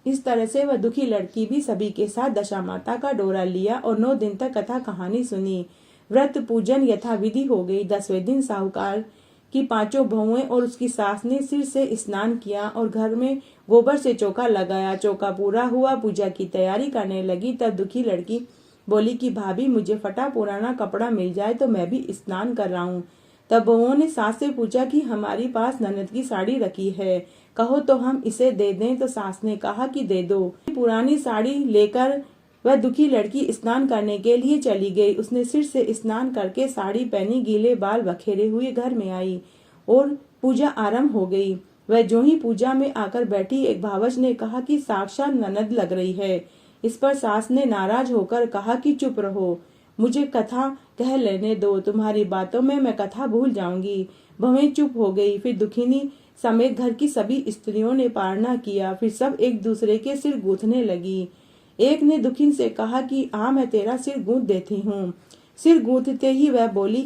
इस तरह से वह दुखी लड़की भी सभी के साथ दशा माता का डोरा लिया और 9 दिन तक कथा कहानी सुनी। व्रत पूजन यथाविधि हो गई। 10वें दिन साहूकार की 5 बहुएं और उसकी सास ने सिर से स्नान किया और घर में गोबर से चौका लगाया। चौका पूरा हुआ, पूजा की तैयारी करने लगी। तब दुखी लड़की बोली कि भाभी, मुझे फटा पुराना कपड़ा मिल जाए तो मैं भी स्नान कर रहा हूँ। तब बहुओं ने सास से पूछा कि हमारी पास ननद की साड़ी रखी है, कहो तो हम इसे दे दें। तो सास ने कहा कि दे दो। पुरानी साड़ी लेकर वह दुखी लड़की स्नान करने के लिए चली गई। उसने सिर से स्नान करके साड़ी पहनी, गीले बाल बखेरे हुए घर में आई और पूजा आरंभ हो गई। वह जो ही पूजा में आकर बैठी, एक भावज ने कहा कि साक्षात ननद लग रही है। इस पर सास ने नाराज होकर कहा कि चुप रहो, मुझे कथा कह लेने दो, तुम्हारी बातों में मैं कथा भूल जाऊंगी। बहुएं चुप हो गई। फिर दुखिनी समेत घर की सभी स्त्रियों ने पारना किया। फिर सब एक दूसरे के सिर गूंथने लगी। एक ने दुखिन से कहा कि मैं तेरा सिर गूंथ देती हूँ। सिर गूंथते ही वह बोली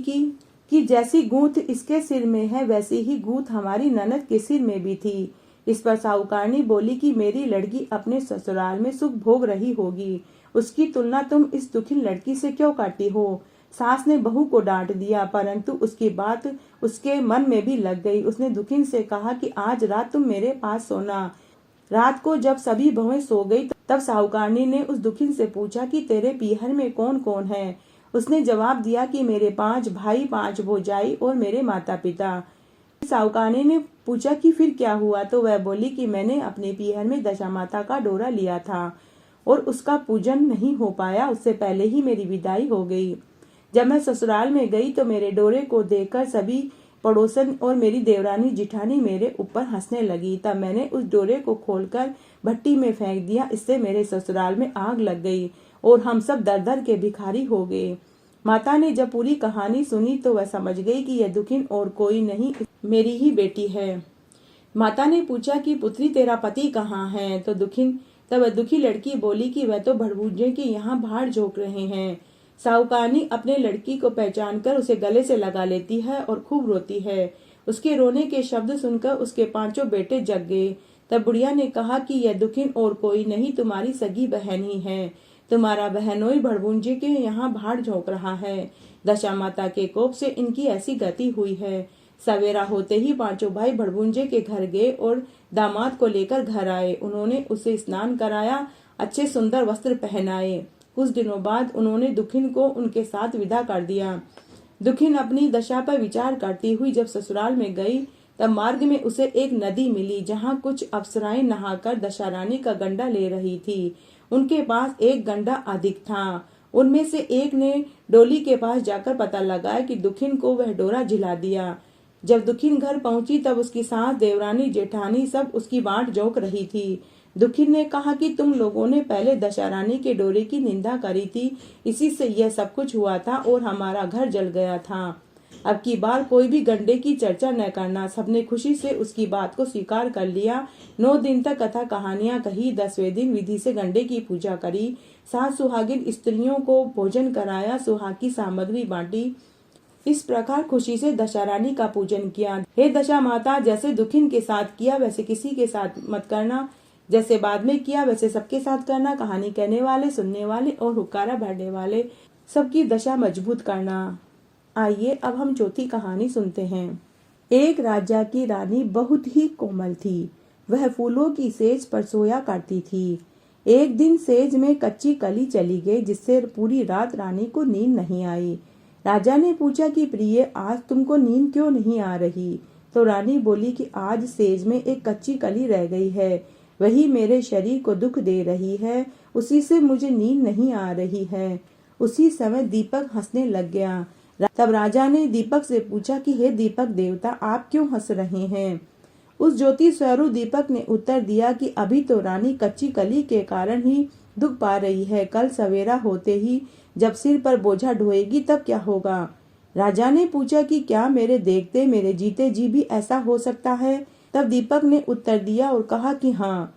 कि जैसी गूंथ इसके सिर में है वैसी ही गूंथ हमारी ननद के सिर में भी थी। इस पर साहूकारनी बोली कि मेरी लड़की अपने ससुराल में सुख भोग रही होगी, उसकी तुलना तुम इस दुखिन लड़की से क्यों करती हो? सास ने बहू को डांट दिया, परंतु उसकी बात उसके मन में भी लग गई। उसने दुखिन से कहा कि आज रात तुम मेरे पास सोना। रात को जब सभी बहुएं सो गई तब साहूकारनी ने उस दुखिन से पूछा कि तेरे पीहर में कौन कौन है? उसने जवाब दिया कि मेरे 5 भाई, 5 भौजाई और मेरे माता पिता। साहूकारनी ने पूछा कि फिर क्या हुआ? तो वह बोली कि मैंने अपने पीहर में दशा माता का डोरा लिया था और उसका पूजन नहीं हो पाया, उससे पहले ही मेरी विदाई हो गई। जब मैं ससुराल में गई तो मेरे डोरे को देखकर सभी पड़ोसन और मेरी देवरानी जिठानी मेरे ऊपर हंसने लगी। तब मैंने उस डोरे को खोलकर भट्टी में फेंक दिया। इससे मेरे ससुराल में आग लग गई और हम सब दर दर के भिखारी हो गए। माता ने जब पूरी कहानी सुनी तो वह समझ गई कि यह दुखिन और कोई नहीं, मेरी ही बेटी है। माता ने पूछा कि पुत्री, तेरा पति कहाँ है? तो तब दुखी लड़की बोली कि वह तो भड़भूजे के यहाँ भाड़ झोंक रहे हैं। साहूकारनी अपने लड़की को पहचान कर उसे गले से लगा लेती है और खूब रोती है। उसके रोने के शब्द सुनकर उसके 5 बेटे जग गए। तब बुढ़िया ने कहा कि यह दुखिन और कोई नहीं, तुम्हारी सगी बहन ही है। तुम्हारा बहनोई भड़भुंजे के यहाँ भाड़ झोंक रहा है। दशा माता के कोप से इनकी ऐसी गति हुई है। सवेरा होते ही 5 भाई भड़भुंजे के घर गए और दामाद को लेकर घर आए। उन्होंने उसे स्नान कराया, अच्छे सुंदर वस्त्र पहनाए। कुछ दिनों बाद उन्होंने दुखिन को उनके साथ विदा कर दिया। दुखिन अपनी दशा पर विचार करती हुई जब ससुराल में गई तब मार्ग में उसे एक नदी मिली जहाँ कुछ अप्सराएं नहाकर दशा रानी का गंडा ले रही थी। उनके पास एक गंडा अधिक था। उनमें से एक ने डोली के पास जाकर पता लगाया कि दुखिन को वह डोरा झिला दिया। जब दुखिन घर पहुंची तब उसकी सास, देवरानी, जेठानी सब उसकी बाट जोक रही थी। दुखिन ने कहा कि तुम लोगों ने पहले दशारानी के डोरे की निंदा करी थी, इसी से यह सब कुछ हुआ था और हमारा घर जल गया था। अब की बार कोई भी गंडे की चर्चा न करना। सबने खुशी से उसकी बात को स्वीकार कर लिया। 9 दिन तक कथा कहानियां कही। 10वें दिन विधि से गंडे की पूजा करी। 7 सुहागिन स्त्रियों को भोजन कराया, सुहाग की सामग्री बांटी। इस प्रकार खुशी से दशारानी का पूजन किया। हे दशा माता, जैसे दुखिन के साथ किया वैसे किसी के साथ मत करना, जैसे बाद में किया वैसे सबके साथ करना। कहानी कहने वाले, सुनने वाले और हुक्कारा भरने वाले सबकी दशा मजबूत करना। आइए अब हम चौथी कहानी सुनते हैं। एक राजा की रानी बहुत ही कोमल थी। वह फूलों की सेज पर सोया करती थी। एक दिन सेज में कच्ची कली चली गई, जिससे पूरी रात रानी को नींद नहीं आई। राजा ने पूछा कि प्रिय, आज तुमको नींद क्यों नहीं आ रही? तो रानी बोली कि आज सेज में एक कच्ची कली रह गई है, वही मेरे शरीर को दुख दे रही है, उसी से मुझे नींद नहीं आ रही है। उसी समय दीपक हंसने लग गया। तब राजा ने दीपक से पूछा कि हे दीपक देवता, आप क्यों हंस रहे हैं? उस ज्योति स्वरूप दीपक ने उत्तर दिया कि अभी तो रानी कच्ची कली के कारण ही दुख पा रही है, कल सवेरा होते ही जब सिर पर बोझा ढोएगी तब क्या होगा? राजा ने पूछा कि क्या मेरे देखते मेरे जीते जी भी ऐसा हो सकता है? तब दीपक ने उत्तर दिया और कहा कि हाँ।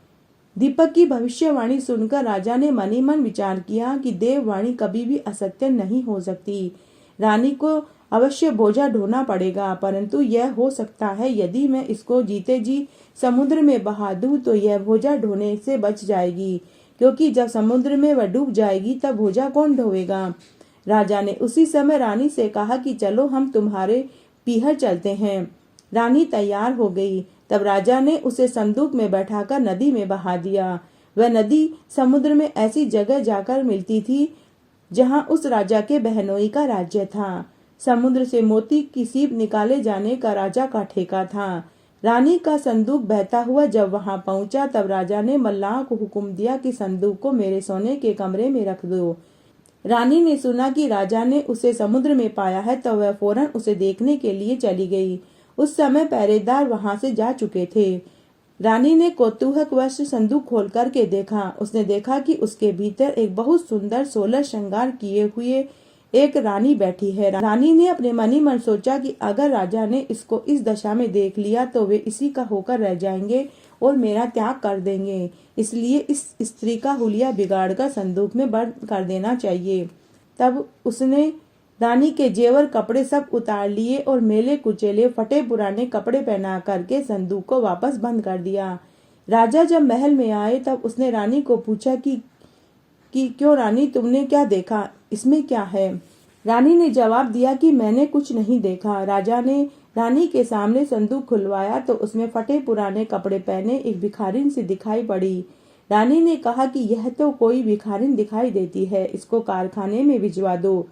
दीपक की भविष्यवाणी सुनकर राजा ने मनी मन विचार किया कि देववाणी कभी भी असत्य नहीं हो सकती। रानी को अवश्य बोझा ढोना पड़ेगा, परंतु यह हो सकता है यदि मैं इसको जीते जी समुद्र में बहा दूं तो यह बोझा ढोने से बच जाएगी, क्योंकि जब समुद्र में वह डूब जाएगी तब बोझा कौन ढोएगा? राजा ने उसी समय रानी से कहा कि चलो हम तुम्हारे पीहर चलते हैं। रानी तैयार हो गई। तब राजा ने उसे संदूक में बैठाकर नदी में बहा दिया। वह नदी समुद्र में ऐसी जगह जाकर मिलती थी जहां उस राजा के बहनोई का राज्य था। समुद्र से मोती की सीप निकाले जाने का राजा का ठेका था। रानी का संदूक बहता हुआ जब वहां पहुंचा तब राजा ने मल्लाह को हुक्म दिया कि संदूक को मेरे सोने के कमरे में रख दो। रानी ने सुना कि राजा ने उसे समुद्र में पाया है तो वह फौरन उसे देखने के लिए चली गई। उस समय पहरेदार वहां से जा चुके थे। रानी ने कौतूहलवश संदूक खोल करके देखा। उसने देखा कि उसके भीतर एक बहुत सुंदर 16 श्रृंगार किए हुए एक रानी बैठी है। रानी ने अपने मनी मन सोचा कि अगर राजा ने इसको इस दशा में देख लिया तो वे इसी का होकर रह जाएंगे और मेरा त्याग कर देंगे, इसलिए इस स्त्री का हुलिया बिगाड़कर संदूक में बंद कर देना चाहिए। तब उसने रानी के जेवर कपड़े सब उतार लिए और मेले कुचेले फटे पुराने कपड़े पहना करके संदूक को वापस बंद कर दिया। राजा जब महल में आए तब उसने रानी को पूछा कि क्यों रानी, तुमने क्या देखा, इसमें क्या है? रानी ने जवाब दिया कि मैंने कुछ नहीं देखा। राजा ने रानी के सामने संदूक खुलवाया तो उसमें फटे पुराने कपड़े पहने एक भिखारिन सी दिखाई पड़ी। रानी ने कहा कि यह तो कोई भिखारिन दिखाई देती है, इसको कारखाने में भिजवा दो,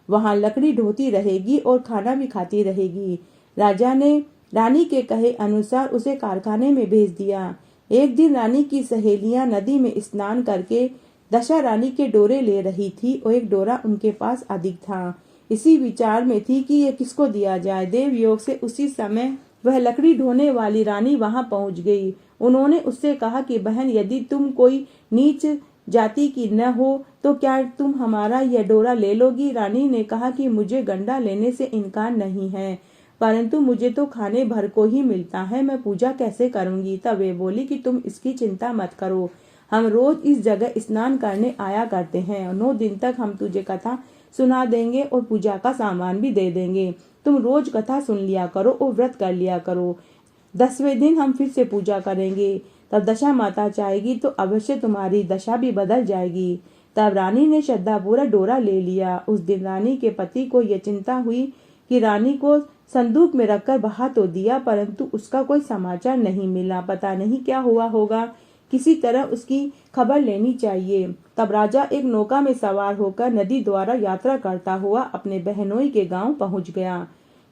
वहां लकड़ी ढोती रहेगी और खाना भी खाती रहेगी। राजा ने रानी के कहे अनुसार उसे कारखाने में भेज दिया। एक दिन रानी की सहेलियां नदी में स्नान करके दशा रानी के डोरे ले रही थी और एक डोरा उनके पास अधिक था। इसी विचार में थी कि यह किसको दिया जाए। देव योग से उसी समय वह लकड़ी ढोने वाली रानी वहां पहुंच गई। उन्होंने उससे कहा कि बहन, यदि तुम कोई नीच जाति की न हो तो क्या तुम हमारा यह डोरा ले लोगी? रानी ने कहा कि मुझे गंडा लेने से इनकार नहीं है, परंतु मुझे तो खाने भर को ही मिलता है, मैं पूजा कैसे करूंगी? तब वे बोली कि तुम इसकी चिंता मत करो, हम रोज इस जगह स्नान करने आया करते हैं और 9 दिन तक हम तुझे कथा सुना देंगे और पूजा का सामान भी दे देंगे। तुम रोज कथा सुन लिया करो और व्रत कर लिया करो। 10वें दिन हम फिर से पूजा करेंगे। तब दशा माता चाहेगी तो अवश्य तुम्हारी दशा भी बदल जाएगी। तब रानी ने श्रद्धापूर्वक डोरा ले लिया। उस दिन रानी के पति को यह चिंता हुई कि रानी को संदूक में रखकर बहा तो दिया, परंतु उसका कोई समाचार नहीं मिला। पता नहीं क्या हुआ होगा, किसी तरह उसकी खबर लेनी चाहिए। तब राजा एक नौका में सवार होकर नदी द्वारा यात्रा करता हुआ अपने बहनोई के गांव पहुंच गया।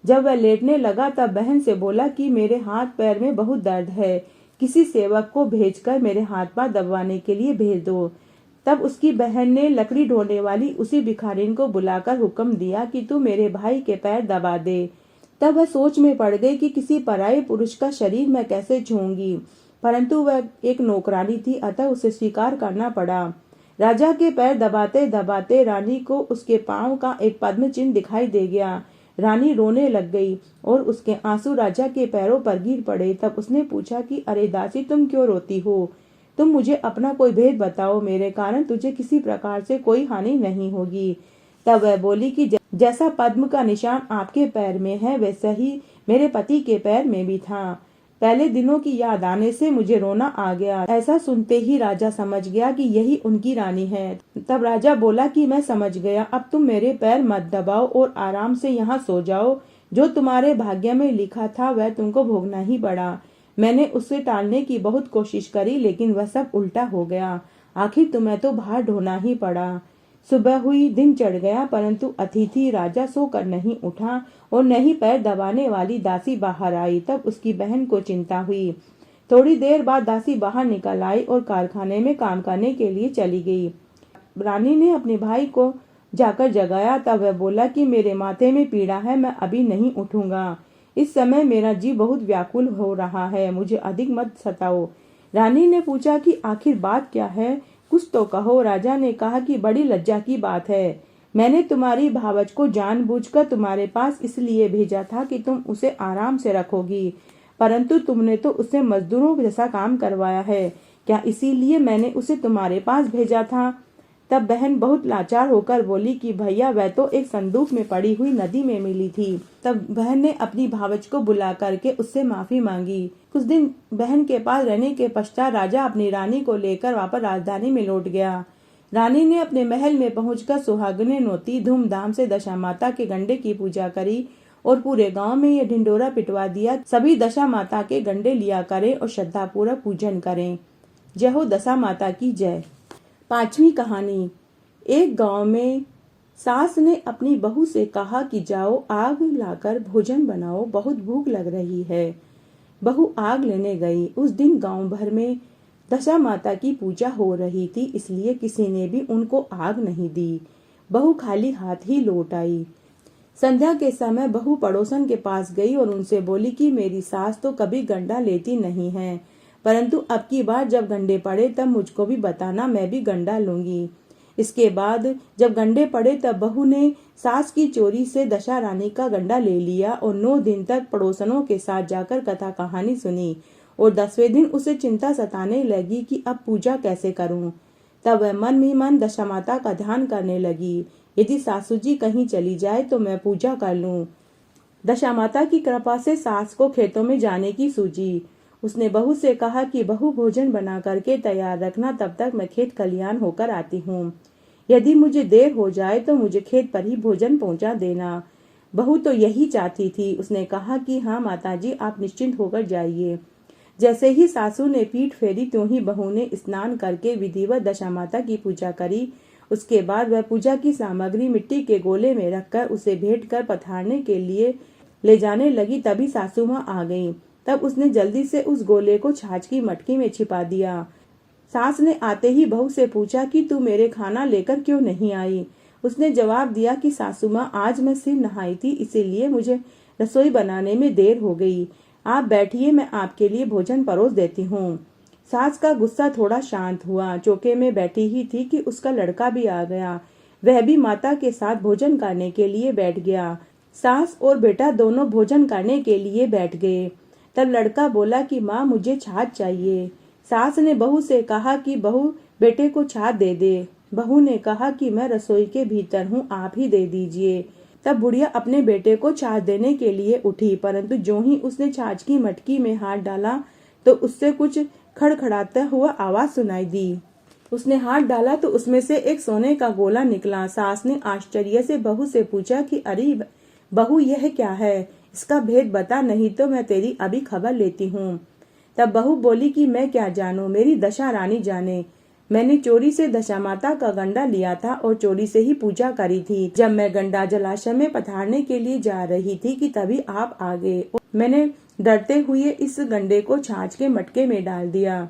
जब वह लेटने लगा तब बहन से बोला कि मेरे हाथ पैर में बहुत दर्द है, किसी सेवक को भेजकर मेरे हाथ पांव दबाने के लिए भेज दो। तब उसकी बहन ने लकड़ी ढोने वाली उसी भिखारिन को बुलाकर हुक्म दिया कि तू मेरे भाई के पैर दबा दे। तब वह सोच में पड़ गई कि किसी पराये पुरुष का शरीर मैं कैसे छूंगी, परंतु वह एक नौकरानी थी, अतः उसे स्वीकार करना पड़ा। राजा के पैर दबाते दबाते रानी को उसके पांव का एक पद्म चिन्ह दिखाई दे गया। रानी रोने लग गई और उसके आंसू राजा के पैरों पर गिर पड़े। तब उसने पूछा कि अरे दासी, तुम क्यों रोती हो? तुम मुझे अपना कोई भेद बताओ, मेरे कारण तुझे किसी प्रकार से कोई हानि नहीं होगी। तब वह बोली कि जैसा पद्म का निशान आपके पैर में है, वैसा ही मेरे पति के पैर में भी था। पहले दिनों की याद आने से मुझे रोना आ गया। ऐसा सुनते ही राजा समझ गया कि यही उनकी रानी है। तब राजा बोला कि मैं समझ गया, अब तुम मेरे पैर मत दबाओ और आराम से यहाँ सो जाओ। जो तुम्हारे भाग्य में लिखा था वह तुमको भोगना ही पड़ा। मैंने उसे टालने की बहुत कोशिश करी, लेकिन वह सब उल्टा हो गया। आखिर तुम्हें तो भार ढोना ही पड़ा। सुबह हुई, दिन चढ़ गया, परंतु अतिथि राजा सोकर नहीं उठा और न ही पैर दबाने वाली दासी बाहर आई। तब उसकी बहन को चिंता हुई। थोड़ी देर बाद दासी बाहर निकल आई और कारखाने में काम करने के लिए चली गई। रानी ने अपने भाई को जाकर जगाया। तब वह बोला कि मेरे माथे में पीड़ा है, मैं अभी नहीं उठूंगा। इस समय मेरा जी बहुत व्याकुल हो रहा है, मुझे अधिक मत सताओ। रानी ने पूछा कि आखिर बात क्या है, कुछ तो कहो। राजा ने कहा कि बड़ी लज्जा की बात है। मैंने तुम्हारी भावज को जानबूझकर तुम्हारे पास इसलिए भेजा था कि तुम उसे आराम से रखोगी, परंतु तुमने तो उसे मजदूरों जैसा काम करवाया है। क्या इसीलिए मैंने उसे तुम्हारे पास भेजा था? तब बहन बहुत लाचार होकर बोली कि भैया, वह तो एक संदूक में पड़ी हुई नदी में मिली थी। तब बहन ने अपनी भावज को बुला करके उससे माफी मांगी। कुछ दिन बहन के पास रहने के पश्चात राजा अपनी रानी को लेकर वापस राजधानी में लौट गया। रानी ने अपने महल में पहुंचकर सुहागने नोती धूमधाम से दशा माता के गंडे की पूजा करी और पूरे गांव में यह ढिंडोरा पिटवा दिया, सभी दशा माता के गंडे लिया करें और श्रद्धा पूर्वक पूजन करें। जय हो दशा माता की जय। पांचवी कहानी। एक गांव में सास ने अपनी बहू से कहा कि जाओ आग लाकर भोजन बनाओ, बहुत भूख लग रही है। बहू आग लेने गई। उस दिन गांव भर में दशा माता की पूजा हो रही थी, इसलिए किसी ने भी उनको आग नहीं दी। बहू खाली हाथ ही लौट आई। संध्या के समय बहू पड़ोसन के पास गई और उनसे बोली कि मेरी सास तो कभी गंडा लेती नहीं है, परंतु अब की बार जब गंडे पड़े तब मुझको भी बताना, मैं भी गंडा लूंगी। इसके बाद जब गंडे पड़े तब बहू ने सास की चोरी से दशा रानी का गंडा ले लिया और 9 दिन तक पड़ोसनों के साथ जाकर कथा कहानी सुनी और 10वें दिन उसे चिंता सताने लगी कि अब पूजा कैसे करूं। तब वह मन ही मन दशा माता का ध्यान करने लगी। यदि सासू जी कहीं चली जाए तो मैं पूजा कर लूं। दशा माता की कृपा से सास को खेतों में जाने की सूझी। उसने बहू से कहा कि बहू भोजन बना करके तैयार रखना, तब तक मैं खेत खलियान होकर आती हूँ। यदि मुझे देर हो जाए तो मुझे खेत पर ही भोजन पहुंचा देना। बहू तो यही चाहती थी। उसने कहा कि हाँ माताजी, आप निश्चिंत होकर जाइए। जैसे ही सासू ने पीठ फेरी त्यों ही बहू ने स्नान करके विधिवत दशा माता की पूजा करी। उसके बाद वह पूजा की सामग्री मिट्टी के गोले में रखकर उसे भेंट कर पधारने के लिए ले जाने लगी। तभी सासू माँ आ गई। तब उसने जल्दी से उस गोले को छाछ की मटकी में छिपा दिया। सास ने आते ही बहू से पूछा कि तू मेरे खाना लेकर क्यों नहीं आई? उसने जवाब दिया कि सासू माँ, आज मैं सिर नहाई थी, इसीलिए मुझे रसोई बनाने में देर हो गई। आप बैठिए, मैं आपके लिए भोजन परोस देती हूँ। सास का गुस्सा थोड़ा शांत हुआ। चौके में बैठी ही थी कि उसका लड़का भी आ गया। वह भी माता के साथ भोजन करने के लिए बैठ गया। सास और बेटा दोनों भोजन करने के लिए बैठ गए। तब लड़का बोला कि माँ, मुझे छाछ चाहिए। सास ने बहू से कहा कि बहू, बेटे को छाछ दे दे। बहू ने कहा कि मैं रसोई के भीतर हूँ, आप ही दे दीजिए। तब बुढ़िया अपने बेटे को छाछ देने के लिए उठी, परंतु जो ही उसने छाछ की मटकी में हाथ डाला तो उससे कुछ खड़खड़ाता हुआ आवाज सुनाई दी। उसने हाथ डाला तो उसमें से एक सोने का गोला निकला। सास ने आश्चर्य से बहू से पूछा कि अरे बहू, यह क्या है? इसका भेद बता, नहीं तो मैं तेरी अभी खबर लेती हूँ। तब बहू बोली कि मैं क्या जानूं, मेरी दशा रानी जाने। मैंने चोरी से दशा माता का गंडा लिया था और चोरी से ही पूजा करी थी। जब मैं गंडा जलाशय में पधारने के लिए जा रही थी कि तभी आप आ गए। मैंने डरते हुए इस गंडे को छाछ के मटके में डाल दिया।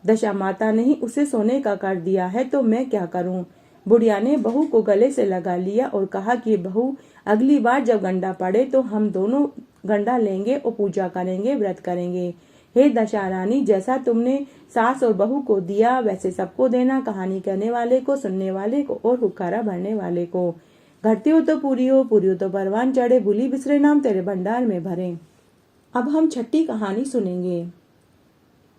दशा माता ने ही उसे सोने का कर दिया है, तो मैं क्या करूं? बुढ़िया ने बहू को गले से लगा लिया और कहा कि बहू, अगली बार जब गंडा पड़े तो हम दोनों गंडा लेंगे और पूजा करेंगे, व्रत करेंगे। हे दशा रानी, जैसा तुमने सास और बहू को दिया वैसे सबको देना, कहानी कहने वाले को, सुनने वाले को और हुक्कारा भरने वाले को। घटती हो तो पूरी हो तो परवान चढ़े, भूली बिसरे नाम तेरे भंडार में भरे। अब हम छठी कहानी सुनेंगे।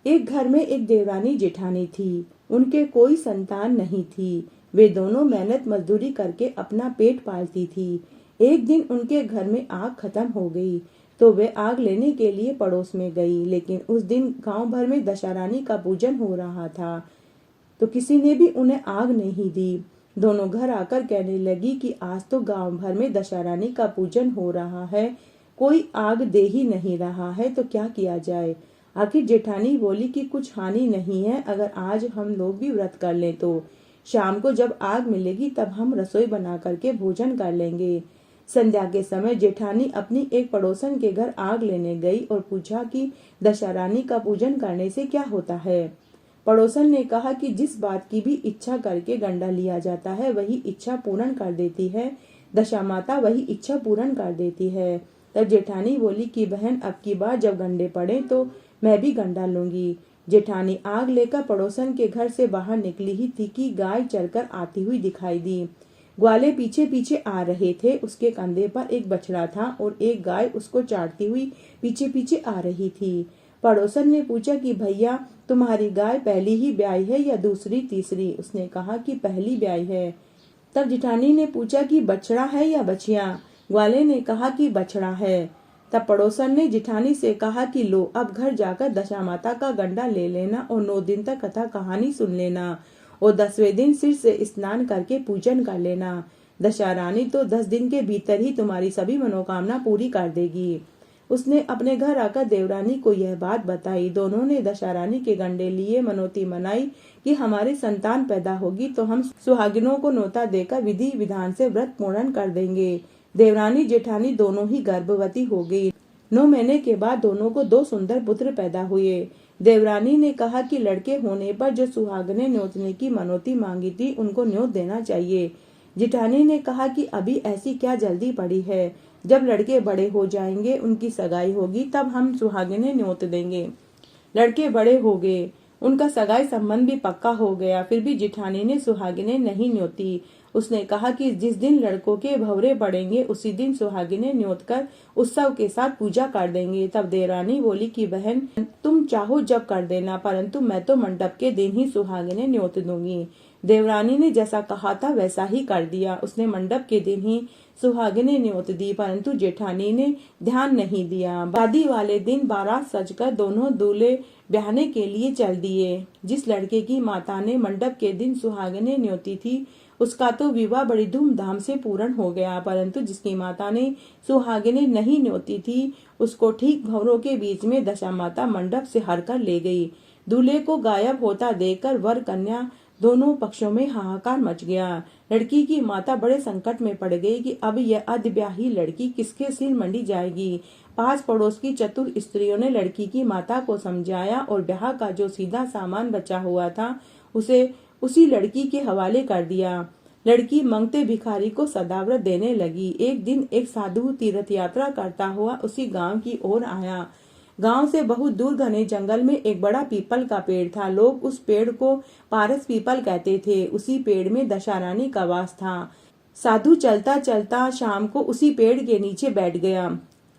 एक घर में एक देवरानी जेठानी थी। उनके कोई संतान नहीं थी। वे दोनों मेहनत मजदूरी करके अपना पेट पालती थी। एक दिन उनके घर में आग खत्म हो गई तो वे आग लेने के लिए पड़ोस में गई, लेकिन उस दिन गांव भर में दशहरानी का पूजन हो रहा था तो किसी ने भी उन्हें आग नहीं दी। दोनों घर आकर कहने लगी कि आज तो गांव भर में दशहरानी का पूजन हो रहा है, कोई आग दे ही नहीं रहा है, तो क्या किया जाए। आखिर जेठानी बोली कि कुछ हानि नहीं है अगर आज हम लोग भी व्रत कर लें तो शाम को जब आग मिलेगी तब हम रसोई बना करके भोजन कर लेंगे। संध्या के समय जेठानी अपनी एक पड़ोसन के घर आग लेने गई और पूछा कि दशहरानी का पूजन करने से क्या होता है। पड़ोसन ने कहा कि जिस बात की भी इच्छा करके गंडा लिया जाता है वही इच्छा पूर्ण कर देती है, दशा माता वही इच्छा पूर्ण कर देती है। तब जेठानी बोली कि बहन, अब की बार जब गंडे पड़े तो मैं भी गंडा लूंगी। जेठानी आग लेकर पड़ोसन के घर से बाहर निकली ही थी कि गाय चलकर आती हुई दिखाई दी। ग्वाले पीछे पीछे आ रहे थे। उसके कंधे पर एक बछड़ा था और एक गाय उसको चाटती हुई पीछे पीछे आ रही थी। पड़ोसन ने पूछा कि भैया, तुम्हारी गाय पहली ही ब्याई है या दूसरी तीसरी? उसने कहा कि पहली ब्याई है। तब जेठानी ने पूछा कि बछड़ा है या बछिया? ग्वाले ने कहा कि बछड़ा है। तब पड़ोसन ने जेठानी से कहा कि लो, अब घर जाकर दशा माता का गंडा ले लेना और 9 दिन तक कथा कहानी सुन लेना और 10वें दिन सिर से स्नान करके पूजन कर लेना। दशा रानी तो 10 दिन के भीतर ही तुम्हारी सभी मनोकामना पूरी कर देगी। उसने अपने घर आकर देवरानी को यह बात बताई। दोनों ने दशा रानी के गंडे लिए, मनोती मनाई कि हमारी संतान पैदा होगी तो हम सुहागिनों को न्योता देकर विधि विधान से व्रत पूर्ण कर देंगे। देवरानी जेठानी दोनों ही गर्भवती हो गई। 9 महीने के बाद दोनों को 2 सुंदर पुत्र पैदा हुए। देवरानी ने कहा कि लड़के होने पर जो सुहागने न्योतने की मनोती मांगी थी उनको न्योत देना चाहिए। जेठानी ने कहा कि अभी ऐसी क्या जल्दी पड़ी है, जब लड़के बड़े हो जाएंगे, उनकी सगाई होगी तब हम सुहागिने न्योत देंगे। लड़के बड़े हो गए, उनका सगाई संबंध भी पक्का हो गया, फिर भी जेठानी ने सुहागिने नहीं न्योती। उसने कहा कि जिस दिन लड़कों के भवरे पड़ेंगे उसी दिन सुहागिने न्योत कर उत्सव के साथ पूजा कर देंगे। तब देवरानी बोली कि बहन, तुम चाहो जब कर देना, परंतु मैं तो मंडप के दिन ही सुहागिने न्योत दूंगी। देवरानी ने जैसा कहा था वैसा ही कर दिया। उसने मंडप के दिन ही सुहागिने न्योत दी, परंतु जेठानी ने ध्यान नहीं दिया। शादी वाले दिन बारात सजकर दोनों दूल्हे ब्याहने के लिए चल दिए। जिस लड़के की माता ने मंडप के दिन सुहागिने न्योती थी उसका तो विवाह बड़ी धूमधाम से पूर्ण हो गया, परंतु जिसकी माता ने सुहागिने नहीं न्योती थी उसको ठीक भंवरों के बीच में दशा माता मंडप से हर कर ले गई। दूल्हे को गायब होता देखकर वर कन्या दोनों पक्षों में हाहाकार मच गया। लड़की की माता बड़े संकट में पड़ गई कि अब यह अधब्याही लड़की किसके सिर मंडी जाएगी। पास पड़ोस की चतुर स्त्रियों ने लड़की की माता को समझाया और ब्याह का जो सीधा सामान बचा हुआ था उसे उसी लड़की के हवाले कर दिया। लड़की मंगते भिखारी को सदाव्रत देने लगी। एक दिन एक साधु तीर्थ यात्रा करता हुआ उसी गांव की ओर आया। गांव से बहुत दूर घने जंगल में एक बड़ा पीपल का पेड़ था। लोग उस पेड़ को पारस पीपल कहते थे। उसी पेड़ में दशा रानी का वास था। साधु चलता चलता शाम को उसी पेड़ के नीचे बैठ गया।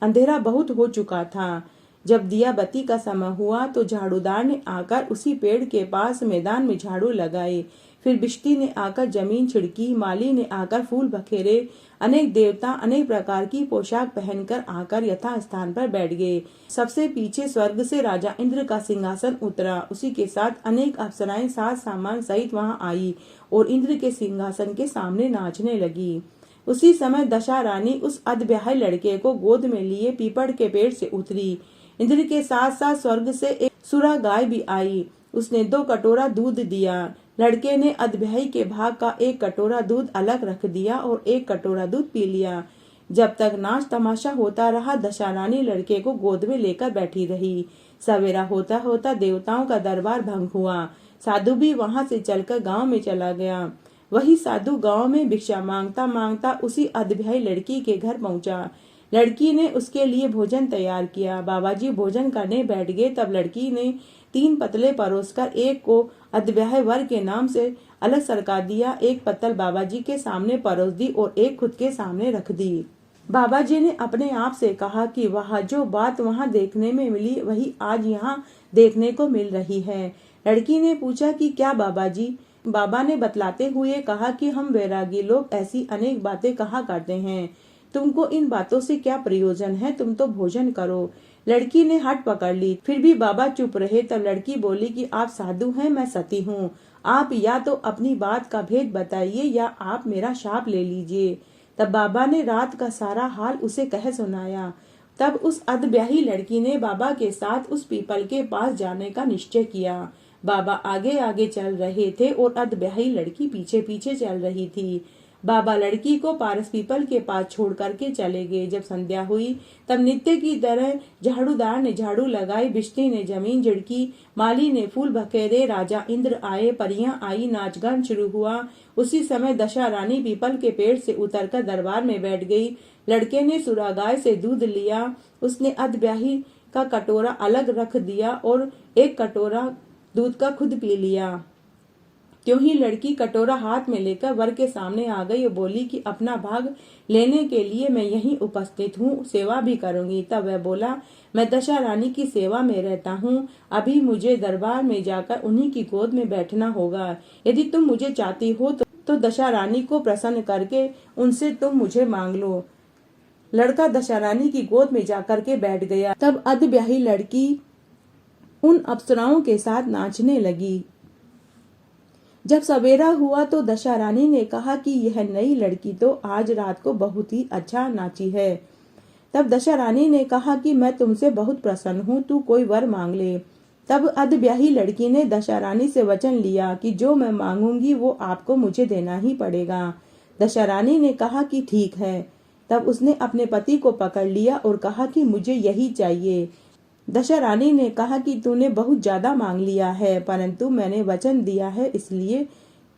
अंधेरा बहुत हो चुका था। जब दिया बत्ती का समय हुआ तो झाड़ूदार ने आकर उसी पेड़ के पास मैदान में झाड़ू लगाए। फिर बिश्ती ने आकर जमीन छिड़की, माली ने आकर फूल बखेरे, अनेक देवता अनेक प्रकार की पोशाक पहनकर आकर यथा स्थान पर बैठ गए। सबसे पीछे स्वर्ग से राजा इंद्र का सिंहासन उतरा। उसी के साथ अनेक अप्सराएं साज सामान सहित वहां आई और इंद्र के सिंहासन के सामने नाचने लगी। उसी समय दशा रानी उस अधब्याहे लड़के को गोद में लिए पीपल के पेड़ से उतरी। इंद्र के साथ साथ स्वर्ग से एक सुरा गाय भी आई। उसने 2 कटोरा दूध दिया। लड़के ने अधब्याही के भाग का 1 कटोरा दूध अलग रख दिया और 1 कटोरा दूध पी लिया। जब तक नाच तमाशा होता रहा दशा रानी लड़के को गोद में लेकर बैठी रही। सवेरा होता होता देवताओं का दरबार भंग हुआ। साधु भी वहां से चलकर गांव में चला गया। वही साधु गांव में भिक्षा मांगता मांगता उसी अधब्याही लड़की के घर पहुंचा। लड़की ने उसके लिए भोजन तैयार किया। बाबाजी भोजन करने बैठ गए तब लड़की ने 3 पतले परोसकर एक को अधब्याहे वर के नाम से अलग सरका दिया, एक पत्तल बाबाजी के सामने परोस दी और एक खुद के सामने रख दी। बाबाजी ने अपने आप से कहा कि वह जो बात वहाँ देखने में मिली वही आज यहाँ देखने को मिल रही है। लड़की ने पूछा कि क्या बाबाजी? बाबा ने बतलाते हुए कहा कि हम वैरागी लोग ऐसी अनेक बातें कहा करते हैं, तुमको इन बातों से क्या प्रयोजन है, तुम तो भोजन करो। लड़की ने हट पकड़ ली, फिर भी बाबा चुप रहे। तब लड़की बोली कि आप साधु हैं, मैं सती हूँ, आप या तो अपनी बात का भेद बताइए या आप मेरा शाप ले लीजिए। तब बाबा ने रात का सारा हाल उसे कह सुनाया। तब उस अधब्याही लड़की ने बाबा के साथ उस पीपल के पास जाने का निश्चय किया। बाबा आगे आगे चल रहे थे और अधब्याही लड़की पीछे पीछे चल रही थी। बाबा लड़की को पारस पीपल के पास छोड़ करके चले गए। जब संध्या हुई तब नित्य की तरह झाड़ूदार ने झाड़ू लगाई, बिश्ती ने जमीन झिड़की, माली ने फूल बखेरे, राजा इंद्र आए, परियां आई, नाचगान शुरू हुआ। उसी समय दशा रानी पीपल के पेड़ से उतरकर दरबार में बैठ गई। लड़के ने सुरागाय से दूध लिया, उसने अधब्याही का कटोरा अलग रख दिया और एक कटोरा दूध का खुद पी लिया। त्यों ही लड़की कटोरा हाथ में लेकर वर के सामने आ गई और बोली कि अपना भाग लेने के लिए मैं यहीं उपस्थित हूँ, सेवा भी करूंगी। तब वह बोला, मैं दशा रानी की सेवा में रहता हूँ, अभी मुझे दरबार में जाकर उन्हीं की गोद में बैठना होगा। यदि तुम मुझे चाहती हो तो दशा रानी को प्रसन्न करके उनसे तुम मुझे मांग लो। लड़का दशा रानी की गोद में जाकर के बैठ गया। तब अधब्याही लड़की उन अप्सराओं के साथ नाचने लगी। जब सवेरा हुआ तो दशा रानी ने कहा कि यह नई लड़की तो आज रात को बहुत ही अच्छा नाची है। तब दशा रानी ने कहा कि मैं तुमसे बहुत प्रसन्न हूँ, तू कोई वर मांग ले। तब अधब्याही लड़की ने दशा रानी से वचन लिया कि जो मैं मांगूंगी वो आपको मुझे देना ही पड़ेगा। दशा रानी ने कहा कि ठीक है। तब उसने अपने पति को पकड़ लिया और कहा कि मुझे यही चाहिए। दशा रानी ने कहा कि तूने बहुत ज्यादा मांग लिया है, परंतु मैंने वचन दिया है, इसलिए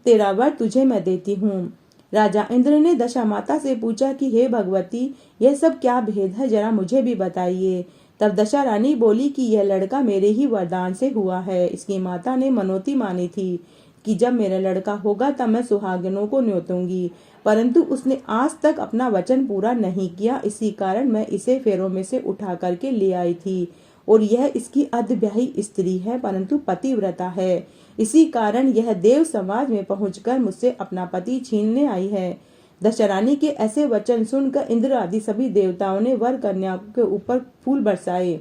तेरा वर तुझे मैं देती हूँ। राजा इंद्र ने दशा माता से पूछा कि हे भगवती, यह सब क्या भेद है, जरा मुझे भी बताइए। तब दशा रानी बोली कि यह लड़का मेरे ही वरदान से हुआ है। इसकी माता ने मनोती मानी थी कि जब मेरा लड़का होगा तब मैं सुहागिनों को न्योतूंगी, परंतु उसने आज तक अपना वचन पूरा नहीं किया। इसी कारण मैं इसे फेरों में से उठा करके ले आई थी और यह इसकी अधब्याही स्त्री है, परंतु पतिव्रता है। इसी कारण यह देव समाज में पहुंचकर मुझसे अपना पति छीनने आई है। दशा रानी के ऐसे वचन सुनकर इंद्र आदि सभी देवताओं ने वर कन्या के ऊपर फूल बरसाए।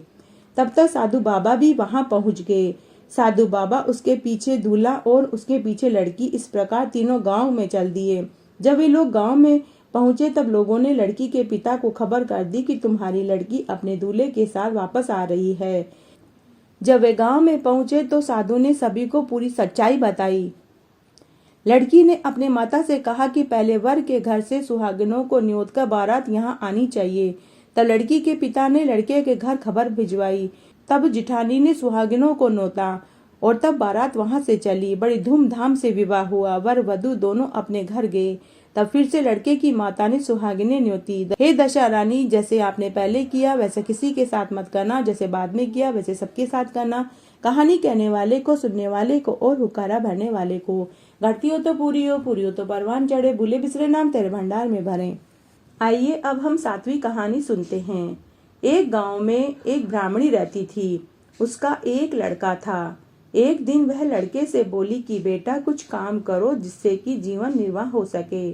तब तक साधु बाबा भी वहां पहुंच गए। साधु बाबा, उसके पीछे दूल्हा और उसके पीछे लड़की, इस प्रकार तीनों गांव में चल दिए। जब वे लोग गांव में पहुंचे तब लोगों ने लड़की के पिता को खबर कर दी कि तुम्हारी लड़की अपने दूल्हे के साथ वापस आ रही है। जब वे गांव में पहुंचे तो साधु ने सभी को पूरी सच्चाई बताई। लड़की ने अपने माता से कहा कि पहले वर के घर से सुहागिनों को न्योत कर बारात यहाँ आनी चाहिए। तब लड़की के पिता ने लड़के के घर खबर भिजवाई। तब जिठानी ने सुहागिनों को नोता और तब बारात वहां से चली। बड़ी धूमधाम से विवाह हुआ। वर वधू दोनों अपने घर गए। तब फिर से लड़के की माता ने सुहागिनें न्योती। हे दशा रानी, जैसे आपने पहले किया वैसे किसी के साथ मत करना, जैसे बाद में किया वैसे सबके साथ करना। कहानी कहने वाले को, सुनने वाले को और हुक्कारा भरने वाले को। घटती हो तो पूरी हो तो परवान चढ़े, भूले बिसरे नाम तेरे भंडार में भरे। आइए अब हम 7वीं कहानी सुनते हैं। एक गांव में एक ब्राह्मणी रहती थी। उसका एक लड़का था। एक दिन वह लड़के से बोली कि बेटा कुछ काम करो जिससे कि जीवन निर्वाह हो सके।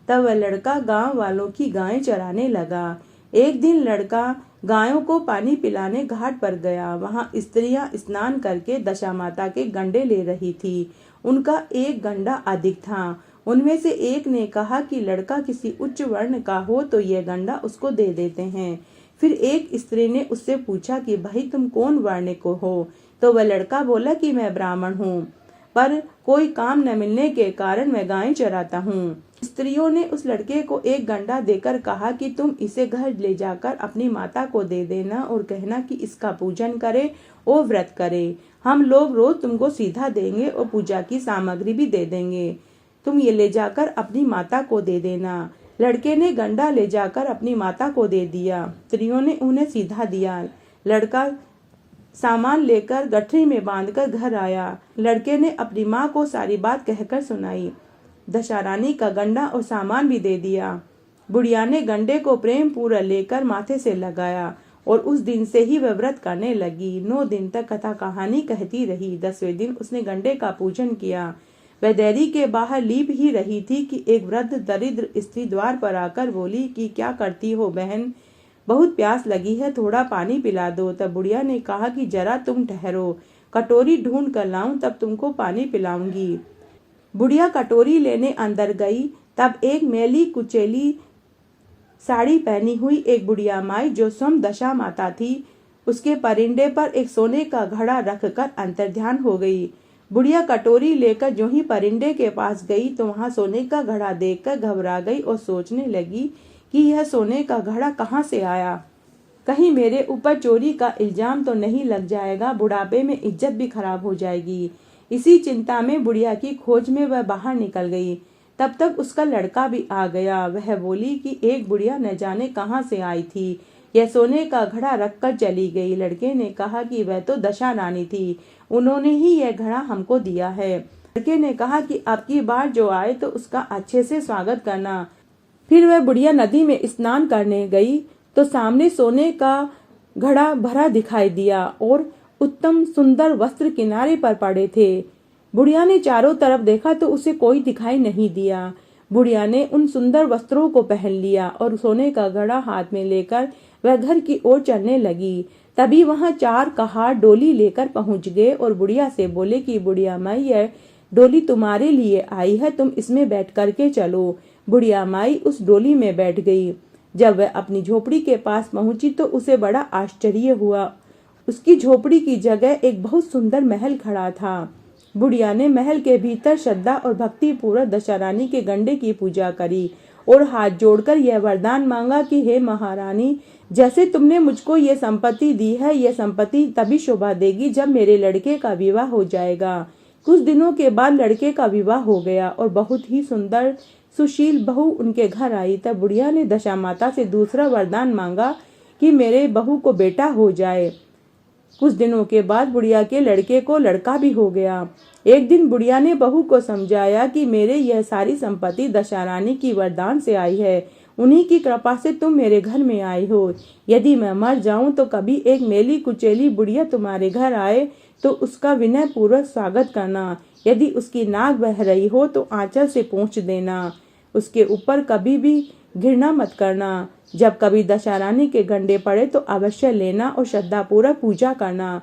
तब वह लड़का गांव वालों की गायें चराने लगा। एक दिन लड़का गायों को पानी पिलाने घाट पर गया। वहां स्त्रियां स्नान करके दशा माता के गंडे ले रही थी। उनका एक गंडा अधिक था। उनमें से एक ने कहा कि लड़का किसी उच्च वर्ण का हो तो यह गंडा उसको दे देते हैं। फिर एक स्त्री ने उससे पूछा कि भाई तुम कौन वर्ण को हो? तो वह लड़का बोला कि मैं ब्राह्मण हूँ, पर कोई काम न मिलने के कारण मैं गायें चराता हूँ। स्त्रियों ने उस लड़के को एक गंडा देकर कहा कि तुम इसे घर ले जाकर अपनी माता को दे देना और कहना कि इसका पूजन करे और व्रत करे। हम लोग रोज तुमको सीधा देंगे और पूजा की सामग्री भी दे देंगे। तुम ये ले जाकर अपनी माता को दे देना। लड़के ने गंडा ले जाकर अपनी माता को दे दिया। स्त्रियों ने उन्हें सीधा दिया। लड़का सामान लेकर गठरी में बांधकर घर आया। लड़के ने अपनी माँ को सारी बात कहकर सुनाई। दशारानी का गंडा और सामान भी दे दिया। बुढ़िया ने गंडे को प्रेम पूर्वक लेकर माथे से लगाया और उस दिन से ही वह व्रत करने लगी। 9 दिन तक कथा कहानी कहती रही। 10वें दिन उसने गंडे का पूजन किया। वह देरी के बाहर लीप ही रही थी कि एक वृद्ध दरिद्र स्त्री द्वार पर आकर बोली कि क्या करती हो बहन, बहुत प्यास लगी है, थोड़ा पानी पिला दो। तब बुढ़िया ने कहा कि जरा तुम ठहरो, कटोरी ढूंढ कर लाऊं तब तुमको पानी पिलाऊंगी। बुढ़िया कटोरी लेने अंदर गई। तब एक मैली कुचेली साड़ी पहनी हुई एक बुढ़िया माई जो स्वयं दशा माता थी, उसके परिंदे पर एक सोने का घड़ा रखकर अंतर्ध्यान हो गई। बुढ़िया कटोरी लेकर जो ही परिंदे के पास गई तो वहां सोने का घड़ा देखकर घबरा गई और सोचने लगी कि यह सोने का घड़ा कहाँ से आया, कहीं मेरे ऊपर चोरी का इल्जाम तो नहीं लग जाएगा, बुढ़ापे में इज्जत भी खराब हो जाएगी। इसी चिंता में बुढ़िया की खोज में वह बाहर निकल गई। तब तक उसका लड़का भी आ गया। वह बोली कि एक बुढ़िया न जाने कहाँ से आई थी, यह सोने का घड़ा रखकर चली गई। लड़के ने कहा कि वह तो दशा रानी थी, उन्होंने ही यह घड़ा हमको दिया है। लड़के ने कहा कि अब की बार जो आए तो उसका अच्छे से स्वागत करना। फिर वह बुढ़िया नदी में स्नान करने गई तो सामने सोने का घड़ा भरा दिखाई दिया और उत्तम सुंदर वस्त्र किनारे पर पड़े थे। बुढ़िया ने चारों तरफ देखा तो उसे कोई दिखाई नहीं दिया। बुढ़िया ने उन सुंदर वस्त्रों को पहन लिया और सोने का घड़ा हाथ में लेकर वह घर की ओर चलने लगी। तभी वहां 4 कहार डोली लेकर पहुंच गए और बुढ़िया से बोले कि बुढ़िया माई, यह डोली तुम्हारे लिए आई है, तुम इसमें बैठ करके चलो। बुढ़िया माई उस डोली में बैठ गई। जब वह अपनी झोपड़ी के पास पहुंची तो उसे बड़ा आश्चर्य हुआ। उसकी झोपड़ी की जगह एक बहुत सुंदर महल खड़ा था। बुढ़िया ने महल के भीतर श्रद्धा और भक्ति पूर्वक दशारानी के गंडे की पूजा करी और हाथ जोड़कर यह वरदान मांगा कि हे महारानी, जैसे तुमने मुझको ये संपत्ति दी है, यह संपत्ति तभी शोभा देगी जब मेरे लड़के का विवाह हो जाएगा। कुछ दिनों के बाद लड़के का विवाह हो गया और बहुत ही सुंदर सुशील बहू उनके घर आई। तब बुढ़िया ने दशा माता से दूसरा वरदान मांगा कि मेरे बहू को बेटा हो जाए। कुछ दिनों के बाद बुढ़िया के लड़के को लड़का भी हो गया। एक दिन बुढ़िया ने बहू को समझाया कि मेरे यह सारी संपत्ति दशारानी की वरदान से आई है, उन्हीं की कृपा से तुम मेरे घर में आई हो। यदि मैं मर जाऊं तो कभी एक मेली कुचेली बुढ़िया तुम्हारे घर आए तो उसका विनय पूर्वक स्वागत करना। यदि उसकी नाक बह रही हो तो आंचल से पोंछ देना। उसके ऊपर कभी भी घृणा मत करना। जब कभी दशारानी के गंडे पड़े तो अवश्य लेना और श्रद्धा पूर्वक पूजा करना।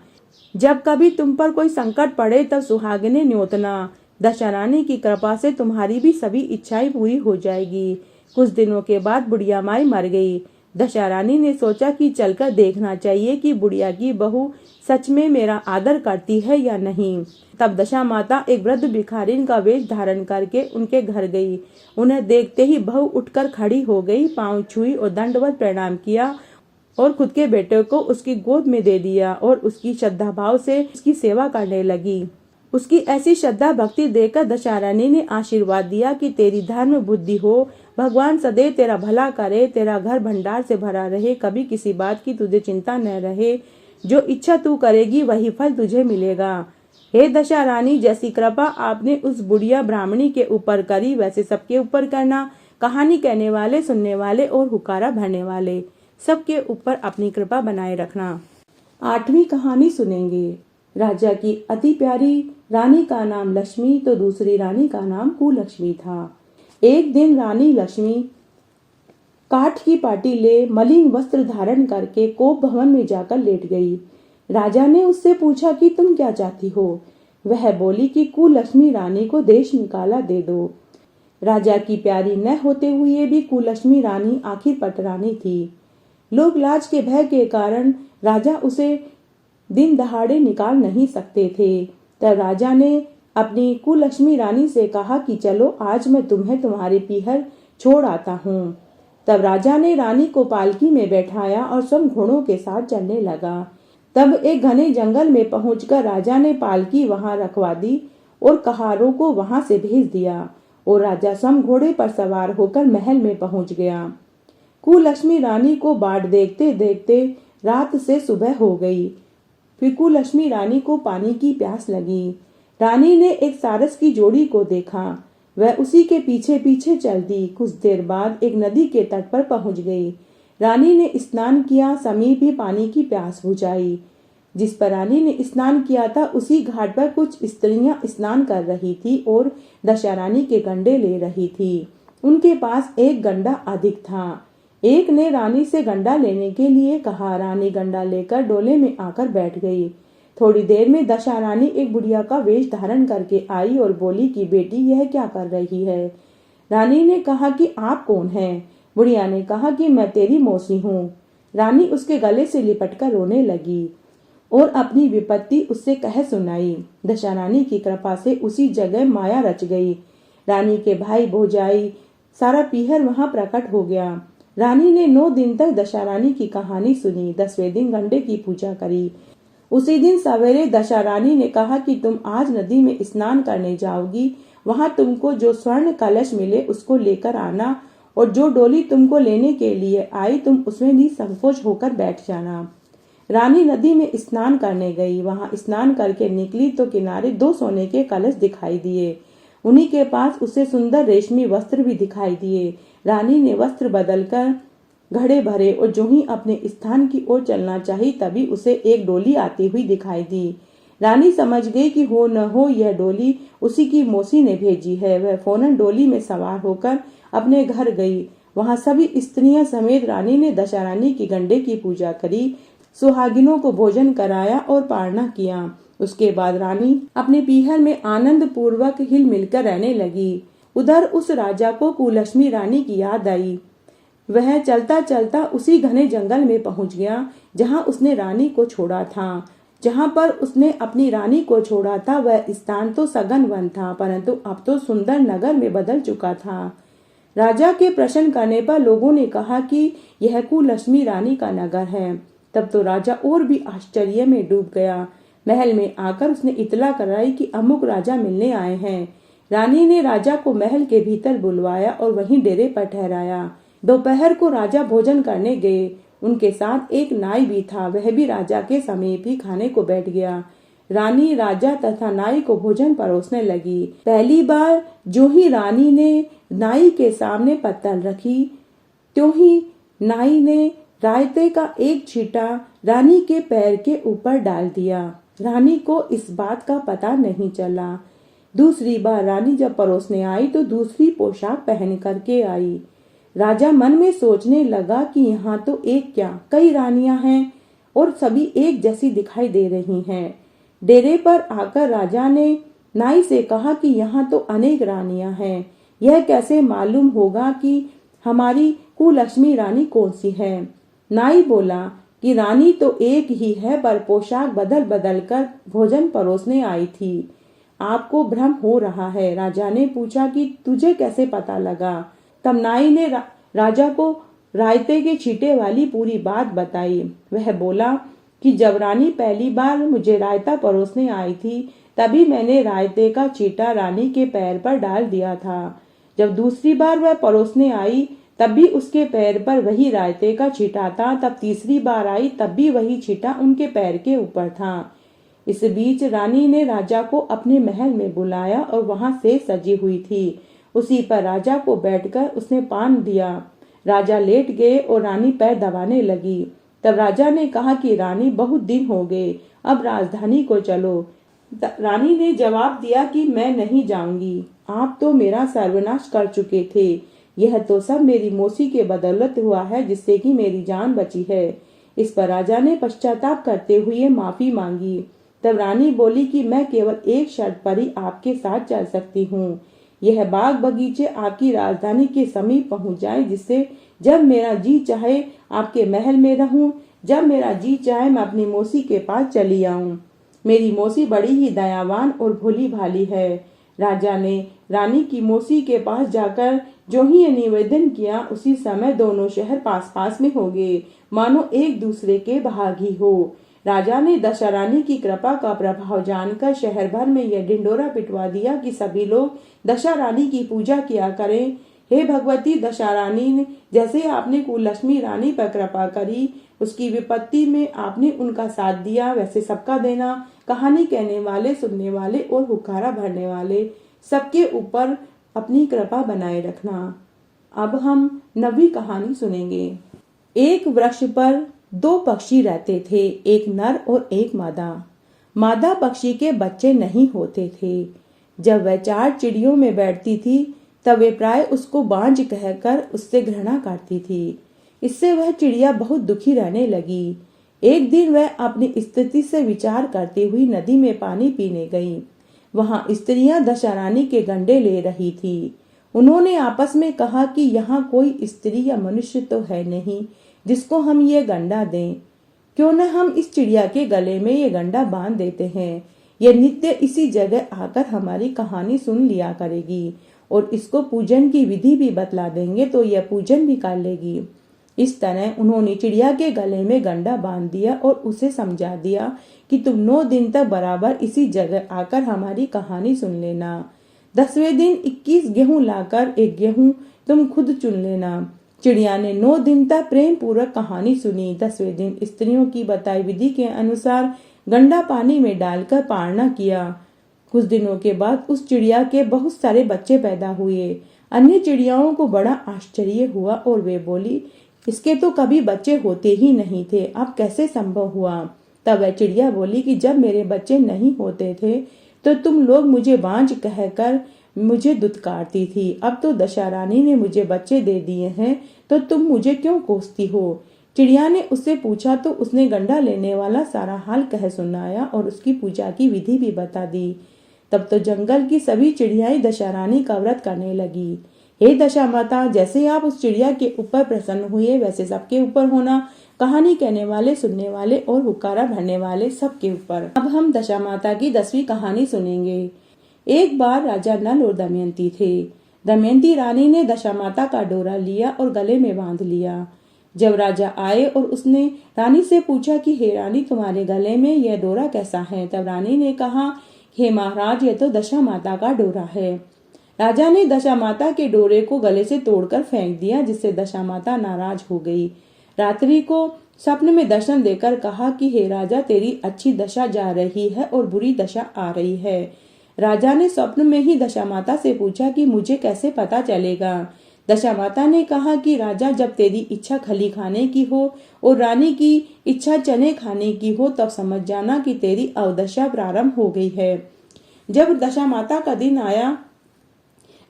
जब कभी तुम पर कोई संकट पड़े तब सुहागिने न्योतना। दशारानी की कृपा से तुम्हारी भी सभी इच्छाएं पूरी हो जाएगी। कुछ दिनों के बाद बुढ़िया माई मर गई। दशारानी ने सोचा कि चलकर देखना चाहिए कि बुढ़िया की बहू सच में मेरा आदर करती है या नहीं। तब दशा माता एक वृद्ध भिखारिन का वेश धारण करके उनके घर गई। उन्हें देखते ही बहू उठकर खड़ी हो गई, पांव छुई और दंडवत प्रणाम किया और खुद के बेटे को उसकी गोद में दे दिया और उसकी श्रद्धा भाव से उसकी सेवा करने लगी। उसकी ऐसी श्रद्धा भक्ति देखकर दशारानी ने आशीर्वाद दिया कि तेरी धर्म बुद्धि हो, भगवान सदैव तेरा भला करे, तेरा घर भंडार से भरा रहे, कभी किसी बात की तुझे चिंता न रहे, जो इच्छा तू करेगी वही फल तुझे मिलेगा। हे दशारानी, जैसी कृपा आपने उस बुढ़िया ब्राह्मणी के ऊपर करी वैसे सबके ऊपर करना। कहानी कहने वाले, सुनने वाले और हुकारा भरने वाले सबके ऊपर अपनी कृपा बनाए रखना। 8वीं कहानी सुनेंगे। राजा की अति प्यारी रानी का नाम लक्ष्मी तो दूसरी रानी का नाम कुलक्ष्मी था। एक दिन रानी लक्ष्मी काठ की पाटी ले मलिन वस्त्र धारण करके कोप भवन में जाकर लेट गई। राजा ने उससे पूछा कि तुम क्या चाहती हो। वह बोली कि कुलक्ष्मी रानी को देश निकाला दे दो। राजा की प्यारी न होते हुए भी कुलक्ष्मी रानी आखिर पटरानी थी। लोग लाज के भय के कारण राजा उसे दिन दहाड़े निकाल नहीं सकते थे। तब राजा ने अपनी कुलक्ष्मी रानी से कहा कि चलो आज मैं तुम्हें तुम्हारे पीहर छोड़ आता हूँ। तब राजा ने रानी को पालकी में बैठाया और स्वयं घोड़ों के साथ चलने लगा। तब एक घने जंगल में पहुंचकर राजा ने पालकी वहां रखवा दी और कहारों को वहां से भेज दिया और राजा स्वयं घोड़े पर सवार होकर महल में पहुंच गया। कुलक्ष्मी रानी को बाट देखते देखते रात से सुबह हो गई। फिर कुलक्ष्मी रानी को पानी की प्यास लगी। रानी ने एक सारस की जोड़ी को देखा। वह उसी के पीछे पीछे चल दी। कुछ देर बाद एक नदी के तट पर पहुंच गई। रानी ने स्नान किया, समीप ही पानी की प्यास बुझाई। जिस पर रानी ने स्नान किया था उसी घाट पर कुछ स्त्रियां स्नान कर रही थी और दशारानी के गंडे ले रही थी। उनके पास एक गंडा अधिक था। एक ने रानी से गंडा लेने के लिए कहा। रानी गंडा लेकर डोले में आकर बैठ गई। थोड़ी देर में दशारानी एक बुढ़िया का वेश धारण करके आई और बोली कि बेटी यह क्या कर रही है। रानी ने कहा कि आप कौन हैं? बुढ़िया ने कहा कि मैं तेरी मौसी हूँ। रानी उसके गले से लिपटकर रोने लगी और अपनी विपत्ति उससे कह सुनाई। दशारानी की कृपा से उसी जगह माया रच गई। रानी के भाई भौजाई सारा पीहर वहां प्रकट हो गया। रानी ने 9 दिन तक दशारानी की कहानी सुनी। 10वें दिन गंडे की पूजा करी। उसी दिन सवेरे दशारानी ने कहा कि तुम आज नदी में स्नान करने जाओगी। वहां तुमको जो स्वर्ण कलश मिले उसको लेकर आना और जो डोली तुमको लेने के लिए आई तुम उसमें निसंकोच होकर बैठ जाना। रानी नदी में स्नान करने गई। वहां स्नान करके निकली तो किनारे 2 सोने के कलश दिखाई दिए। उन्हीं के पास उसे सुंदर रेशमी वस्त्र भी दिखाई दिए। रानी ने वस्त्र बदलकर घड़े भरे और जो ही अपने स्थान की ओर चलना चाही तभी उसे एक डोली आती हुई दिखाई दी। रानी समझ गई कि हो न हो यह डोली उसी की मौसी ने भेजी है। वह फौरन डोली में सवार होकर अपने घर गई। वहां सभी स्त्रियां समेत रानी ने दशारानी की गंडे की पूजा करी, सुहागिनों को भोजन कराया और पारना किया। उसके बाद रानी अपने पीहर में आनंद पूर्वक हिल मिलकर रहने लगी। उधर उस राजा को कुलक्ष्मी रानी की याद आई। वह चलता चलता उसी घने जंगल में पहुंच गया जहां उसने रानी को छोड़ा था। जहां पर उसने अपनी रानी को छोड़ा था वह स्थान तो सघन वन था, परंतु अब तो सुंदर नगर में बदल चुका था। राजा के प्रश्न करने पर लोगों ने कहा कि यह कुलक्ष्मी रानी का नगर है। तब तो राजा और भी आश्चर्य में डूब गया। महल में आकर उसने इतला कराई कि अमुक राजा मिलने आए हैं। रानी ने राजा को महल के भीतर बुलवाया और वहीं डेरे पर ठहराया। दोपहर को राजा भोजन करने गए। उनके साथ एक नाई भी था। वह भी राजा के समीप ही खाने को बैठ गया। रानी राजा तथा नाई को भोजन परोसने लगी। पहली बार जो ही रानी ने नाई के सामने पत्तल रखी त्यों ही नाई ने रायते का एक छींटा रानी के पैर के ऊपर डाल दिया। रानी को इस बात का पता नहीं चला। दूसरी बार रानी जब परोसने आई तो दूसरी पोशाक पहन करके आई। राजा मन में सोचने लगा कि यहाँ तो एक क्या कई रानियां हैं और सभी एक जैसी दिखाई दे रही हैं। डेरे पर आकर राजा ने नाई से कहा कि यहाँ तो अनेक रानियां हैं। यह कैसे मालूम होगा कि हमारी कुलक्ष्मी रानी कौन सी है? नाई बोला कि रानी तो एक ही है, पर पोशाक बदल बदल कर भोजन परोसने आई थी। आपको भ्रम हो रहा है। राजा ने पूछा कि तुझे कैसे पता लगा? तब नाई ने राजा को रायते के छींटे वाली पूरी बात बताई। वह बोला कि जब रानी पहली बार मुझे रायता परोसने आई थी तभी मैंने रायते का छींटा रानी के पैर पर डाल दिया था। जब दूसरी बार वह परोसने आई तब भी उसके पैर पर वही रायते का छींटा था। तब तीसरी बार आई तब भी वही छींटा उनके पैर के ऊपर था। इस बीच रानी ने राजा को अपने महल में बुलाया और वहां से सजी हुई थी। उसी पर राजा को बैठकर उसने पान दिया। राजा लेट गए और रानी पैर दबाने लगी। तब राजा ने कहा कि रानी बहुत दिन हो गए, अब राजधानी को चलो। रानी ने जवाब दिया कि मैं नहीं जाऊंगी। आप तो मेरा सर्वनाश कर चुके थे। यह तो सब मेरी मौसी के बदौलत हुआ है जिससे कि मेरी जान बची है। इस पर राजा ने पश्चाताप करते हुए माफी मांगी। तब रानी बोली कि मैं केवल एक शर्त पर ही आपके साथ चल सकती हूँ। यह बाग बगीचे आपकी राजधानी के समीप पहुंच जाए, जिससे जब मेरा जी चाहे आपके महल में रहूं, जब मेरा जी चाहे मैं अपनी मौसी के पास चली आऊं। मेरी मौसी बड़ी ही दयावान और भोली भाली है। राजा ने रानी की मौसी के पास जाकर जो ही ये निवेदन किया उसी समय दोनों शहर पास पास में हो गए, मानो एक दूसरे के भाग ही हो। राजा ने दशा रानी की कृपा का प्रभाव जानकर शहर भर में यह ढिंडोरा पिटवा दिया कि सभी लोग दशा रानी की पूजा किया करें। हे भगवती दशा रानी ने जैसे आपने कुललक्ष्मी रानी पर कृपा करी, उसकी विपत्ति में आपने उनका साथ दिया, वैसे सबका देना। कहानी कहने वाले, सुनने वाले और हुक्कारा भरने वाले सबके ऊपर अपनी कृपा बनाए रखना। अब हम 9वीं कहानी सुनेंगे। एक वृक्ष पर 2 पक्षी रहते थे, एक नर और एक मादा। मादा पक्षी के बच्चे नहीं होते थे। जब वह 4 चिड़ियों में बैठती थी तब वे प्राय उसको बांझ कहकर उससे घृणा करती थी। इससे वह चिड़िया बहुत दुखी रहने लगी। एक दिन वह अपनी स्थिति से विचार करती हुई नदी में पानी पीने गई। वहां स्त्रियां दशा रानी के गंडे ले रही थी। उन्होंने आपस में कहा कि यहाँ कोई स्त्री या मनुष्य तो है नहीं जिसको हम ये गंडा दें। क्यों न हम इस चिड़िया के गले में ये गंडा बांध देते हैं। यह नित्य इसी जगह आकर हमारी कहानी सुन लिया करेगी और इसको पूजन की विधि भी बतला देंगे तो यह पूजन भी कर लेगी। इस तरह उन्होंने चिड़िया के गले में गंडा बांध दिया और उसे समझा दिया कि तुम 9 दिन तक बराबर इसी जगह आकर हमारी कहानी सुन लेना। 10वें दिन 21 गेहूं लाकर एक गेहूं तुम खुद चुन लेना। चिड़िया ने 9 दिन तक प्रेम पूर्वक कहानी सुनी। 10वें दिन स्त्रियों की बताई विधि के अनुसार गंडा पानी में डालकर पारना किया। कुछ दिनों के बाद उस चिड़िया के बहुत सारे बच्चे पैदा हुए। अन्य चिड़ियाओं को बड़ा आश्चर्य हुआ और वे बोली, इसके तो कभी बच्चे होते ही नहीं थे, अब कैसे संभव हुआ। तब वह चिड़िया बोली कि जब मेरे बच्चे नहीं होते थे तो तुम लोग मुझे बांझ कहकर मुझे दुत्कारती थी। अब तो दशा रानी ने मुझे बच्चे दे दिए हैं तो तुम मुझे क्यों कोसती हो। चिड़िया ने उससे पूछा तो उसने गंडा लेने वाला सारा हाल कह सुनाया और उसकी पूजा की विधि भी बता दी। तब तो जंगल की सभी चिड़ियाएं दशा रानी का व्रत करने लगी। हे दशा माता, जैसे आप उस चिड़िया के ऊपर प्रसन्न हुए वैसे सबके ऊपर होना। कहानी कहने वाले, सुनने वाले और हुक्कारा भरने वाले सबके ऊपर। अब हम दशा माता की 10वीं कहानी सुनेंगे। एक बार राजा नल और दमयंती थे। दमयंती रानी ने दशा माता का डोरा लिया और गले में बांध लिया। जब राजा आए और उसने रानी से पूछा कि हे रानी, तुम्हारे गले में यह डोरा कैसा है, तब रानी ने कहा, हे महाराज, यह तो दशा माता का डोरा है। राजा ने दशा माता के डोरे को गले से तोड़कर फेंक दिया, जिससे दशा माता नाराज हो गई। रात्रि को स्वप्न में दर्शन देकर कहा कि हे राजा, तेरी अच्छी दशा जा रही है और बुरी दशा आ रही है। राजा ने स्वप्न में ही दशा माता से पूछा कि मुझे कैसे पता चलेगा। दशा माता ने कहा कि राजा, जब तेरी इच्छा खली खाने की हो और रानी की इच्छा चने खाने की हो तब समझ जाना कि तेरी अवदशा प्रारंभ हो गई है। जब दशा माता का दिन आया,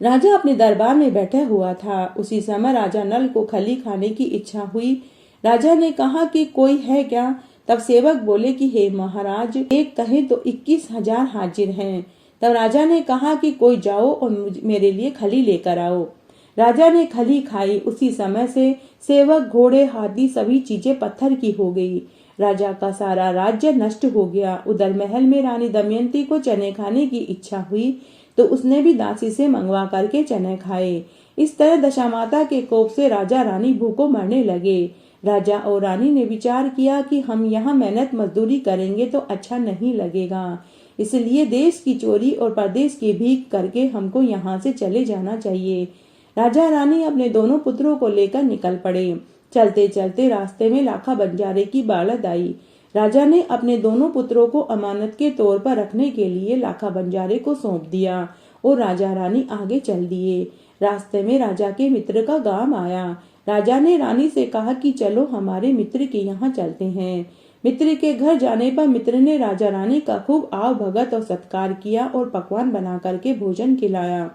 राजा अपने दरबार में बैठा हुआ था। उसी समय राजा नल को खली खाने की इच्छा हुई। राजा ने कहा कि कोई है क्या। तब सेवक बोले कि हे महाराज, एक कहे तो 21,000 हाजिर हैं। तब राजा ने कहा कि कोई जाओ और मेरे लिए खली लेकर आओ। राजा ने खली खाई। उसी समय से सेवक, घोड़े, हाथी सभी चीजें पत्थर की हो गई। राजा का सारा राज्य नष्ट हो गया। उधर महल में रानी दमयंती को चने खाने की इच्छा हुई तो उसने भी दासी से मंगवा करके चने खाए। इस तरह दशा माता के कोप से राजा रानी भूखों मरने लगे। राजा और रानी ने विचार किया कि हम यहाँ मेहनत मजदूरी करेंगे तो अच्छा नहीं लगेगा, इसलिए देश की चोरी और परदेश की भीख करके हमको यहाँ से चले जाना चाहिए। राजा रानी अपने दोनों पुत्रों को लेकर निकल पड़े। चलते चलते रास्ते में लाखा बंजारे की बालद आई। राजा ने अपने दोनों पुत्रों को अमानत के तौर पर रखने के लिए लाखा बंजारे को सौंप दिया और राजा रानी आगे चल दिए। रास्ते में राजा के मित्र का गांव आया। राजा ने रानी से कहा कि चलो हमारे मित्र के यहाँ चलते हैं। मित्र के घर जाने पर मित्र ने राजा रानी का खूब आव भगत और सत्कार किया और पकवान बना करके भोजन खिलाया।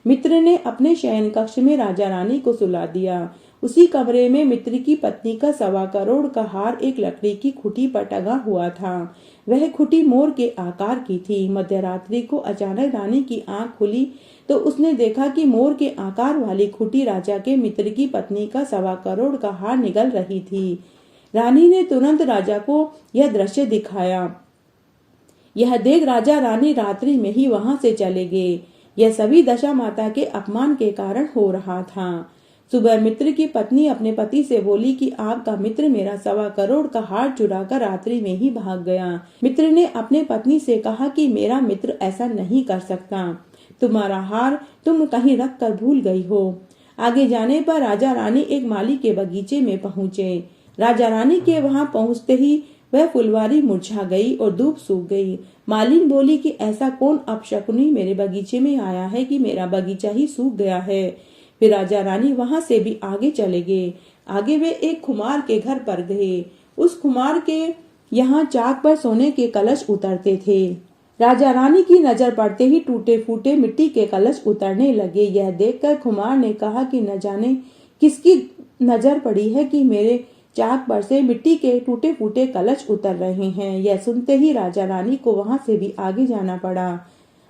मित्र ने अपने शयन कक्ष में राजा रानी को सुला दिया। उसी कमरे में मित्र की पत्नी का 1.25 करोड़ का हार एक लकड़ी की खुटी पर टंगा हुआ था। वह खुटी मोर के आकार की थी। मध्यरात्रि को अचानक रानी की आंख खुली तो उसने देखा कि मोर के आकार वाली खुटी राजा के मित्र की पत्नी का 1.25 करोड़ का हार निगल रही थी। रानी ने तुरंत राजा को यह दृश्य दिखाया। यह देख राजा रानी रात्रि में ही वहां से चले गए। यह सभी दशा माता के अपमान के कारण हो रहा था। सुबह मित्र की पत्नी अपने पति से बोली कि आपका मित्र मेरा 1.25 करोड़ का हार चुराकर रात्रि में ही भाग गया। मित्र ने अपने पत्नी से कहा कि मेरा मित्र ऐसा नहीं कर सकता, तुम्हारा हार तुम कहीं रख कर भूल गई हो। आगे जाने पर राजा रानी एक माली के बगीचे में पहुंचे। राजा रानी के वहां पहुंचते ही वह फुलवारी मुरझा गई और धूप सूख गई। मालिन बोली कि ऐसा कौन अपशकुनी मेरे बगीचे में आया है कि मेरा बगीचा ही सूख गया है। फिर राजा रानी वहां से भी आगे चले गए। आगे वे एक खुमार के घर पर गए। उस खुमार के यहाँ चाक पर सोने के कलश उतरते थे। राजा रानी की नजर पड़ते ही टूटे फूटे मिट्टी के कलश उतरने लगे। यह देखकर खुमार ने कहा कि न जाने किसकी नजर पड़ी है कि मेरे चाक पर से मिट्टी के टूटे फूटे कलश उतर रहे हैं। यह सुनते ही राजा रानी को वहां से भी आगे जाना पड़ा।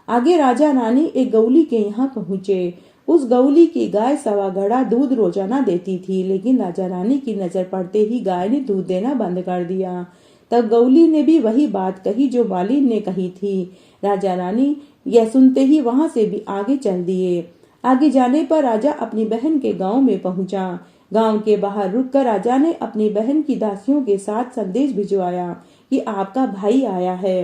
आगे राजा रानी एक गौली के यहाँ पहुंचे। उस गौली की गाय 1.25 घड़ा दूध रोजाना देती थी, लेकिन राजा रानी की नजर पड़ते ही गाय ने दूध देना बंद कर दिया। तब गौली ने भी वही बात कही जो मालिन ने कही थी। राजा रानी यह सुनते ही वहां से भी आगे चल दिए। आगे जाने पर राजा अपनी बहन के गांव में पहुंचा। गांव के बाहर रुककर राजा ने अपनी बहन की दासियों के साथ संदेश भिजवाया कि आपका भाई आया है।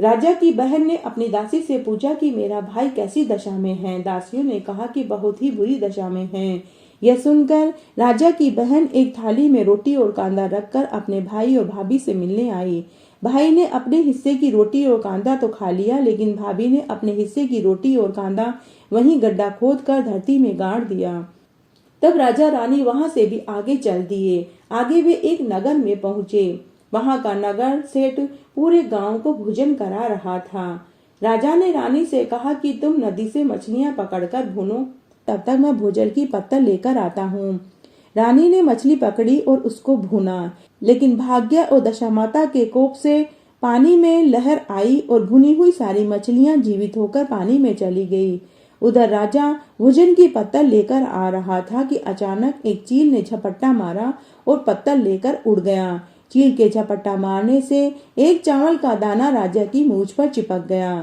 राजा की बहन ने अपनी दासी से पूछा कि मेरा भाई कैसी दशा में है। दासियों ने कहा कि बहुत ही बुरी दशा में है। यह सुनकर राजा की बहन एक थाली में रोटी और कांदा रखकर अपने भाई और भाभी से मिलने आई। भाई ने अपने हिस्से की रोटी और कांदा तो खा लिया, लेकिन भाभी ने अपने हिस्से की रोटी और कांदा वहीं गड्ढा खोदकर धरती में गाड़ दिया। तब राजा रानी वहां से भी आगे चल दिए। आगे वे एक नगर में पहुंचे। वहां का नगर सेठ पूरे गांव को भोजन करा रहा था। राजा ने रानी से कहा कि तुम नदी से मछलियां पकड़कर भूनो, तब तक मैं भोजन की पत्तल लेकर आता हूँ। रानी ने मछली पकड़ी और उसको भूना, लेकिन भाग्य और दशामाता के कोप से पानी में लहर आई और भुनी हुई सारी मछलियां जीवित होकर पानी में चली गई। उधर राजा भोजन की पत्तल लेकर आ रहा था कि अचानक एक चील ने झपट्टा मारा और पत्तल लेकर उड़ गया। चील के झपट्टा मारने से एक चावल का दाना राजा की मूंछ पर चिपक गया।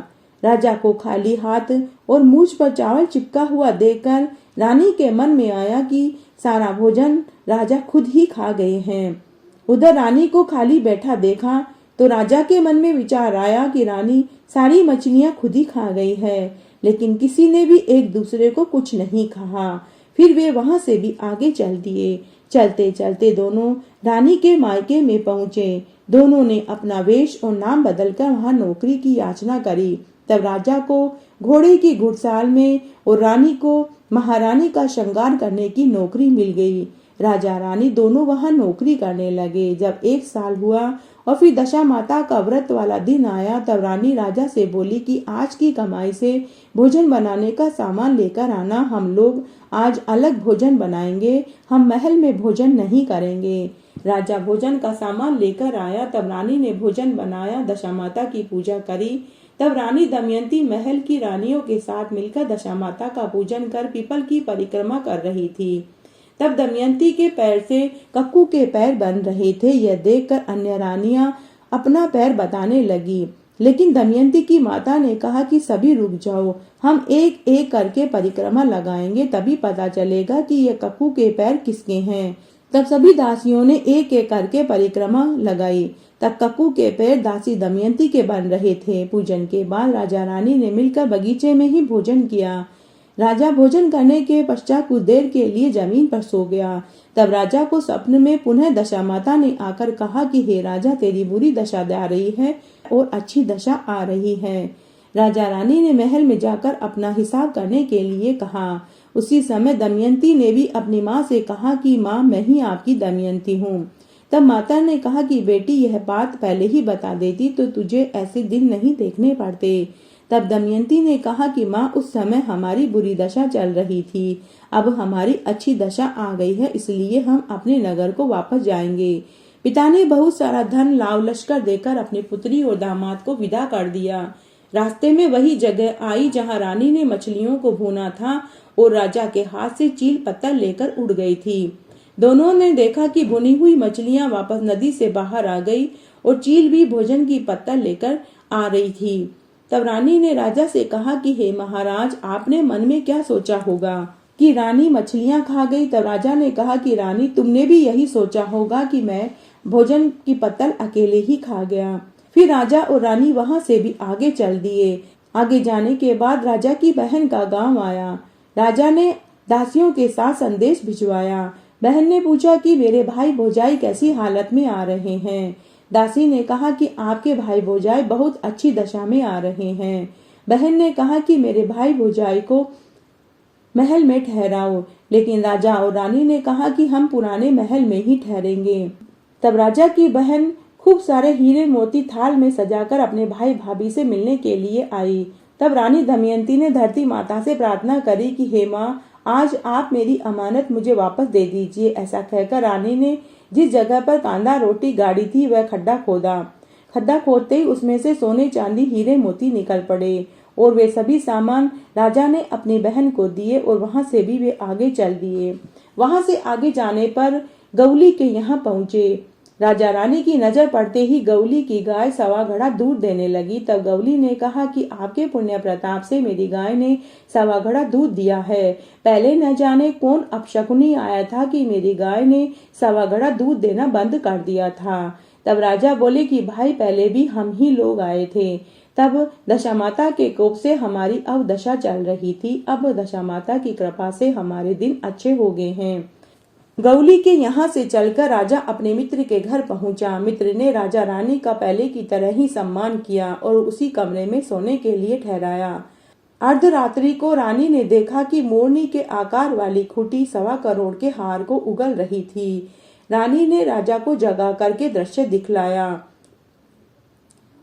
राजा को खाली हाथ और मूंछ पर चावल चिपका हुआ देखकर रानी के मन में आया कि सारा भोजन राजा खुद ही खा गए हैं। उधर रानी को खाली बैठा देखा तो राजा के मन में विचार आया कि रानी सारी मछलियां खुद ही खा गई है, लेकिन किसी ने भी एक दूसरे को कुछ नहीं कहा। फिर वे वहां से भी आगे चल दिए। चलते चलते दोनों रानी के मायके में पहुंचे। दोनों ने अपना वेश और नाम बदलकर वहां नौकरी की याचना करी। तब राजा को घोड़े की घुड़साल में और रानी को महारानी का श्रृंगार करने की नौकरी मिल गई। राजा रानी दोनों वहां नौकरी करने लगे। जब 1 साल हुआ और फिर दशा माता का व्रत वाला दिन आया, तब रानी राजा से बोली कि आज की कमाई से भोजन बनाने का सामान लेकर आना। हम लोग आज अलग भोजन बनाएंगे, हम महल में भोजन नहीं करेंगे। राजा भोजन का सामान लेकर आया। तब रानी ने भोजन बनाया, दशा माता की पूजा करी। तब रानी दमयंती महल की रानियों के साथ मिलकर दशा माता का पूजन कर पीपल की परिक्रमा कर रही थी। तब दमयंती के पैर से कक्कू के पैर बन रहे थे। यह देखकर अन्य रानियां अपना पैर बताने लगी, लेकिन दमयंती की माता ने कहा कि सभी रुक जाओ, हम एक एक करके परिक्रमा लगाएंगे, तभी पता चलेगा कि ये कक्कू के पैर किसके हैं। तब सभी दासियों ने एक एक करके परिक्रमा लगाई। तब कक्कू के पैर दासी दमयंती के बन रहे थे। पूजन के बाद राजा रानी ने मिलकर बगीचे में ही भोजन किया। राजा भोजन करने के पश्चात कुछ देर के लिए जमीन पर सो गया। तब राजा को स्वप्न में पुनः दशा माता ने आकर कहा कि हे राजा, तेरी बुरी दशा जा रही है और अच्छी दशा आ रही है। राजा रानी ने महल में जाकर अपना हिसाब करने के लिए कहा। उसी समय दमयंती ने भी अपनी माँ से कहा कि माँ, मैं ही आपकी दमयंती हूँ। तब माता ने कहा कि बेटी, यह बात पहले ही बता देती तो तुझे ऐसे दिन नहीं देखने पड़ते। तब दमयंती ने कहा कि माँ, उस समय हमारी बुरी दशा चल रही थी, अब हमारी अच्छी दशा आ गई है, इसलिए हम अपने नगर को वापस जाएंगे। पिता ने बहुत सारा धन लाव लश्कर देकर अपनी पुत्री और दामाद को विदा कर दिया। रास्ते में वही जगह आई जहाँ रानी ने मछलियों को भूना था और राजा के हाथ से चील पत्तल लेकर उड़ गई थी। दोनों ने देखा कि भुनी हुई मछलियां वापस नदी से बाहर आ गई और चील भी भोजन की पत्तल लेकर आ रही थी। तब रानी ने राजा से कहा कि हे महाराज, आपने मन में क्या सोचा होगा। कि रानी मछलियां खा गई। तब राजा ने कहा कि रानी, तुमने भी यही सोचा होगा कि मैं भोजन की पत्तल अकेले ही खा गया। फिर राजा और रानी वहां से भी आगे चल दिए। आगे जाने के बाद राजा की बहन का गांव आया। राजा ने दासियों के साथ संदेश भिजवाया। बहन ने पूछा कि मेरे भाई भौजाई कैसी हालत में आ रहे हैं। दासी ने कहा कि आपके भाई भौजाई बहुत अच्छी दशा में आ रहे हैं। बहन ने कहा कि मेरे भाई भौजाई को महल में ठहराओ, लेकिन राजा और रानी ने कहा कि हम पुराने महल में ही ठहरेंगे। तब राजा की बहन खूब सारे हीरे मोती थाल में सजाकर अपने भाई भाभी से मिलने के लिए आई। तब रानी दमयंती ने धरती माता से प्रार्थना करी कि हे माँ, आज आप मेरी अमानत मुझे वापस दे दीजिए। ऐसा कहकर रानी ने जिस जगह पर कांदा रोटी गाड़ी थी वह खड्डा खोदा। खड्डा खोदते ही उसमें से सोने चांदी हीरे मोती निकल पड़े और वे सभी सामान राजा ने अपनी बहन को दिए और वहां से भी वे आगे चल दिए। वहां से आगे जाने पर गौली के यहाँ पहुंचे। राजा रानी की नजर पड़ते ही गौली की गाय सवा घड़ा दूध देने लगी। तब गौली ने कहा कि आपके पुण्य प्रताप से मेरी गाय ने सवा घड़ा दूध दिया है। पहले न जाने कौन अपशकुनी आया था कि मेरी गाय ने सवा घड़ा दूध देना बंद कर दिया था। तब राजा बोले कि भाई, पहले भी हम ही लोग आए थे, तब दशा माता के कोप से हमारी अवदशा चल रही थी। अब दशा माता की कृपा से हमारे दिन अच्छे हो गए हैं। गौली के यहाँ से चलकर राजा अपने मित्र के घर पहुंचा। मित्र ने राजा रानी का पहले की तरह ही सम्मान किया और उसी कमरे में सोने के लिए ठहराया। अर्धरात्रि को रानी ने देखा कि मोरनी के आकार वाली खूंटी 1.25 करोड़ के हार को उगल रही थी। रानी ने राजा को जगा करके दृश्य दिखलाया।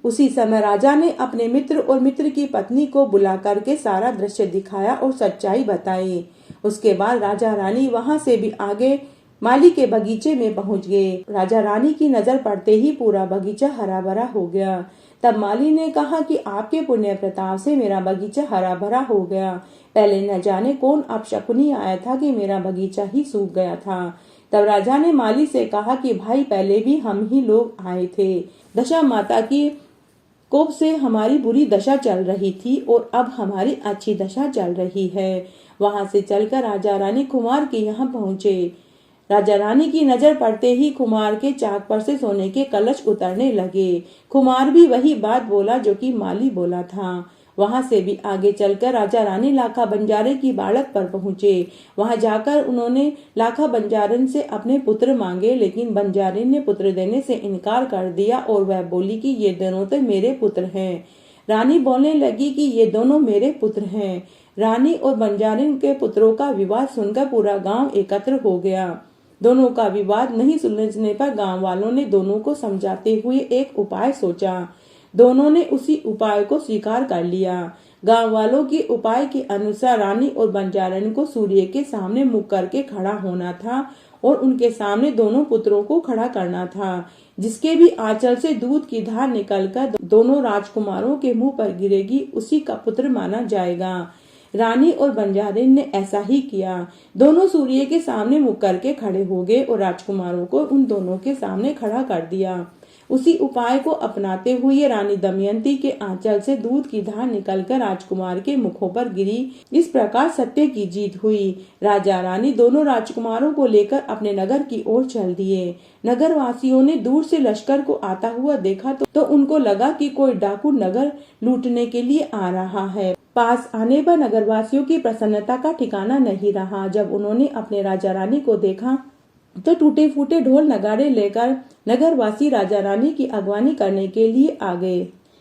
उसी समय राजा ने अपने मित्र और मित्र की पत्नी को बुला करके सारा दृश्य दिखाया और सच्चाई बताई। उसके बाद राजा रानी वहां से भी आगे माली के बगीचे में पहुंच गए। राजा रानी की नजर पड़ते ही पूरा बगीचा हरा भरा हो गया। तब माली ने कहा कि आपके पुण्य प्रताप से मेरा बगीचा हरा भरा हो गया। पहले न जाने कौन अपशकुनी आया था कि मेरा बगीचा ही सूख गया था। तब राजा ने माली से कहा कि भाई, पहले भी हम ही लोग आए थे। दशा माता की कोप से हमारी बुरी दशा चल रही थी और अब हमारी अच्छी दशा चल रही है। वहां से चलकर राजा रानी कुमार के यहाँ पहुंचे। राजा रानी की नजर पड़ते ही कुमार के चाक पर से सोने के कलश उतरने लगे। कुमार भी वही बात बोला जो कि माली बोला था। वहां से भी आगे चलकर राजा रानी लाखा बंजारे की बाड़क पर पहुंचे। वहां जाकर उन्होंने लाखा बंजारन से अपने पुत्र मांगे, लेकिन बंजारिन ने पुत्र देने से इनकार कर दिया और वह बोली कि ये दोनों तो मेरे पुत्र हैं। रानी बोलने लगी कि ये दोनों मेरे पुत्र हैं। रानी और बंजारिन के पुत्रों का विवाद सुनकर पूरा गांव एकत्र हो गया। दोनों का विवाद नहीं सुलझने पर गांव वालों ने दोनों को समझाते हुए एक उपाय सोचा। दोनों ने उसी उपाय को स्वीकार कर लिया। गांव वालों के उपाय के अनुसार रानी और बंजारन को सूर्य के सामने मुख करके खड़ा होना था और उनके सामने दोनों पुत्रों को खड़ा करना था। जिसके भी आंचल से दूध की धार निकलकर दोनों राजकुमारों के मुंह पर गिरेगी, उसी का पुत्र माना जाएगा। रानी और बंजारिन ने ऐसा ही किया। दोनों सूर्य के सामने मुख करके खड़े हो गए और राजकुमारों को उन दोनों के सामने खड़ा कर दिया। उसी उपाय को अपनाते हुए रानी दमयंती के आंचल से दूध की धार निकलकर राजकुमार के मुखों पर गिरी। इस प्रकार सत्य की जीत हुई। राजा रानी दोनों राजकुमारों को लेकर अपने नगर की ओर चल दिए। नगर वासियों ने दूर से लश्कर को आता हुआ देखा तो उनको लगा कि कोई डाकू नगर लूटने के लिए आ रहा है। पास आने पर नगरवासियों की प्रसन्नता का ठिकाना नहीं रहा। जब उन्होंने अपने राजा रानी को देखा तो टूटे फूटे ढोल नगाड़े लेकर नगरवासी राजा रानी की अगवानी करने के लिए आ गए।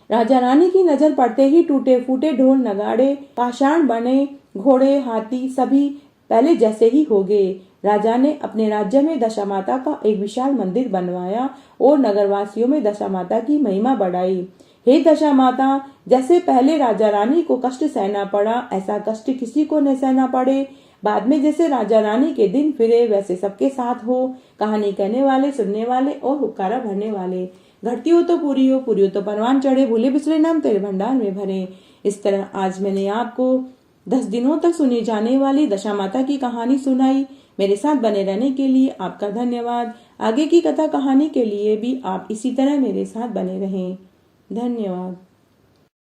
राजा रानी की नजर पड़ते ही टूटे फूटे ढोल नगाड़े, पाषाण बने घोड़े, हाथी सभी पहले जैसे ही हो गए। राजा ने अपने राज्य में दशा माता का एक विशाल मंदिर बनवाया और नगरवासियों में दशा माता की महिमा बढ़ाई। हे दशा माता, जैसे पहले राजा रानी को कष्ट सहना पड़ा, ऐसा कष्ट किसी को न सहना पड़े। बाद में जैसे राजा रानी के दिन फिरे, वैसे सबके साथ हो। कहानी कहने वाले, सुनने वाले और हुक्कारा भरने वाले। घटती हो तो पूरी हो, पूरी हो तो परवान चढ़े, भूले बिसरे नाम तेरे भंडार में भरे। इस तरह आज मैंने आपको 10 दिनों तक सुनी जाने वाली दशा माता की कहानी सुनाई। मेरे साथ बने रहने के लिए आपका धन्यवाद। आगे की कथा कहानी के लिए भी आप इसी तरह मेरे साथ बने रहें। धन्यवाद।